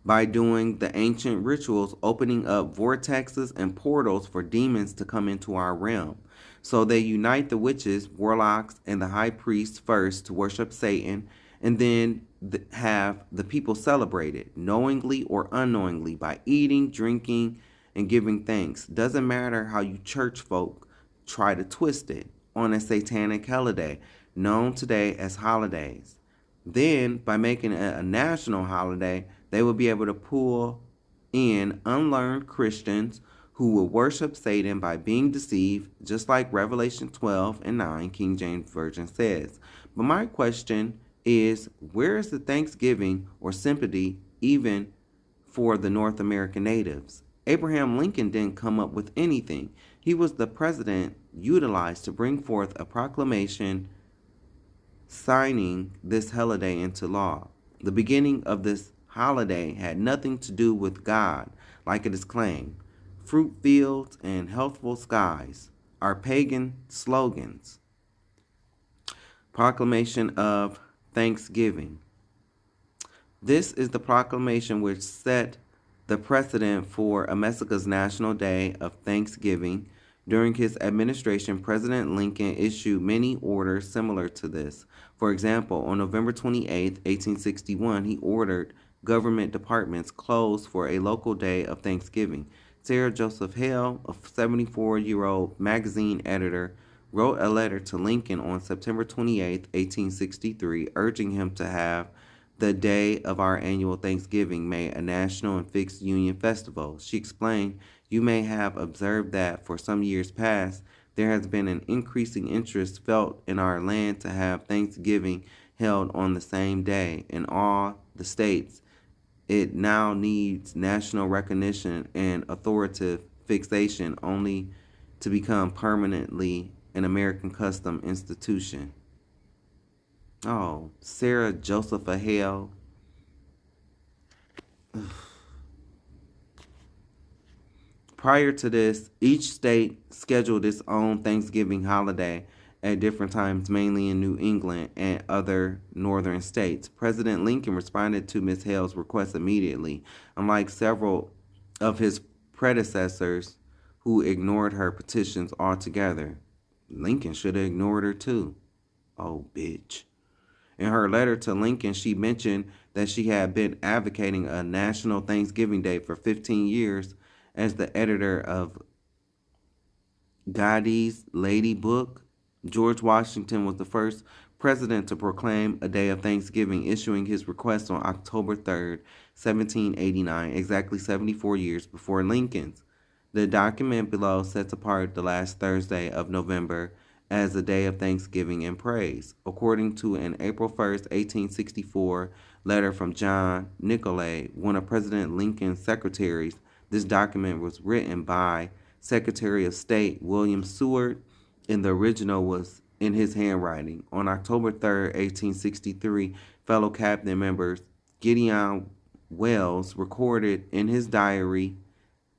by doing the ancient rituals, opening up vortexes and portals for demons to come into our realm. So they unite the witches, warlocks, and the high priests first to worship Satan, and then have the people celebrate it, knowingly or unknowingly, by eating, drinking, and giving thanks. Doesn't matter how you church folk try to twist it on a satanic holiday, known today as holidays. Then, by making it a national holiday, they will be able to pull in unlearned Christians who will worship Satan by being deceived, just like Revelation 12 and 9, King James Version says. But my question is, where is the thanksgiving or sympathy even for the North American natives? Abraham Lincoln didn't come up with anything. He was the president utilized to bring forth a proclamation signing this holiday into law. The beginning of this holiday had nothing to do with God, like it is claimed. Fruit fields and healthful skies are pagan slogans. Proclamation of Thanksgiving. This is the proclamation which set the precedent for America's National Day of Thanksgiving. During his administration, President Lincoln issued many orders similar to this. For example, on November 28, 1861, he ordered government departments closed for a local day of Thanksgiving. Sarah Joseph Hale, a 74-year-old magazine editor, wrote a letter to Lincoln on September 28, 1863, urging him to have the day of our annual Thanksgiving made a national and fixed Union festival. She explained, "You may have observed that for some years past, there has been an increasing interest felt in our land to have Thanksgiving held on the same day in all the states. It now needs national recognition and authoritative fixation only to become permanently an American custom institution." Oh, Sarah Joseph Hale. Prior to this, each state scheduled its own Thanksgiving holiday at different times, mainly in New England and other northern states. President Lincoln responded to Ms. Hale's request immediately, unlike several of his predecessors who ignored her petitions altogether. Lincoln should have ignored her too. Oh, bitch. In her letter to Lincoln, she mentioned that she had been advocating a national Thanksgiving Day for 15 years as the editor of Godey's Lady Book. George Washington was the first president to proclaim a day of Thanksgiving, issuing his request on October 3rd, 1789, exactly 74 years before Lincoln's. The document below sets apart the last Thursday of November as a day of thanksgiving and praise. According to an April 1st, 1864 letter from John Nicolay, one of President Lincoln's secretaries, this document was written by Secretary of State William Seward, and the original was in his handwriting. On October 3rd, 1863, fellow cabinet members Gideon Welles recorded in his diary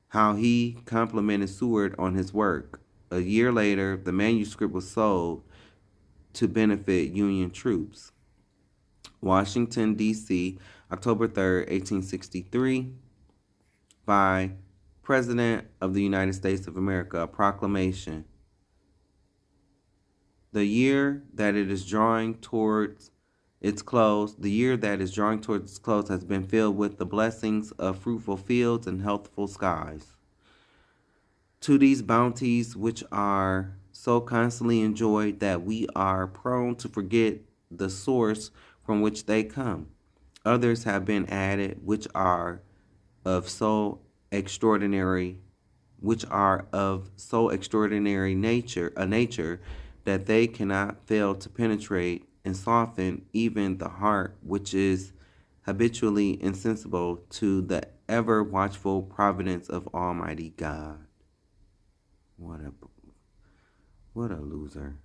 how he complimented Seward on his work. A year later, the manuscript was sold to benefit Union troops. Washington, D.C., October 3rd, 1863, by President of the United States of America, a proclamation. The year that it is drawing towards its close, has been filled with the blessings of fruitful fields and healthful skies. To these bounties, which are so constantly enjoyed that we are prone to forget the source from which they come, others have been added which are of so extraordinary, which are of so extraordinary a nature that they cannot fail to penetrate and soften even the heart which is habitually insensible to the ever watchful providence of Almighty God. What a loser.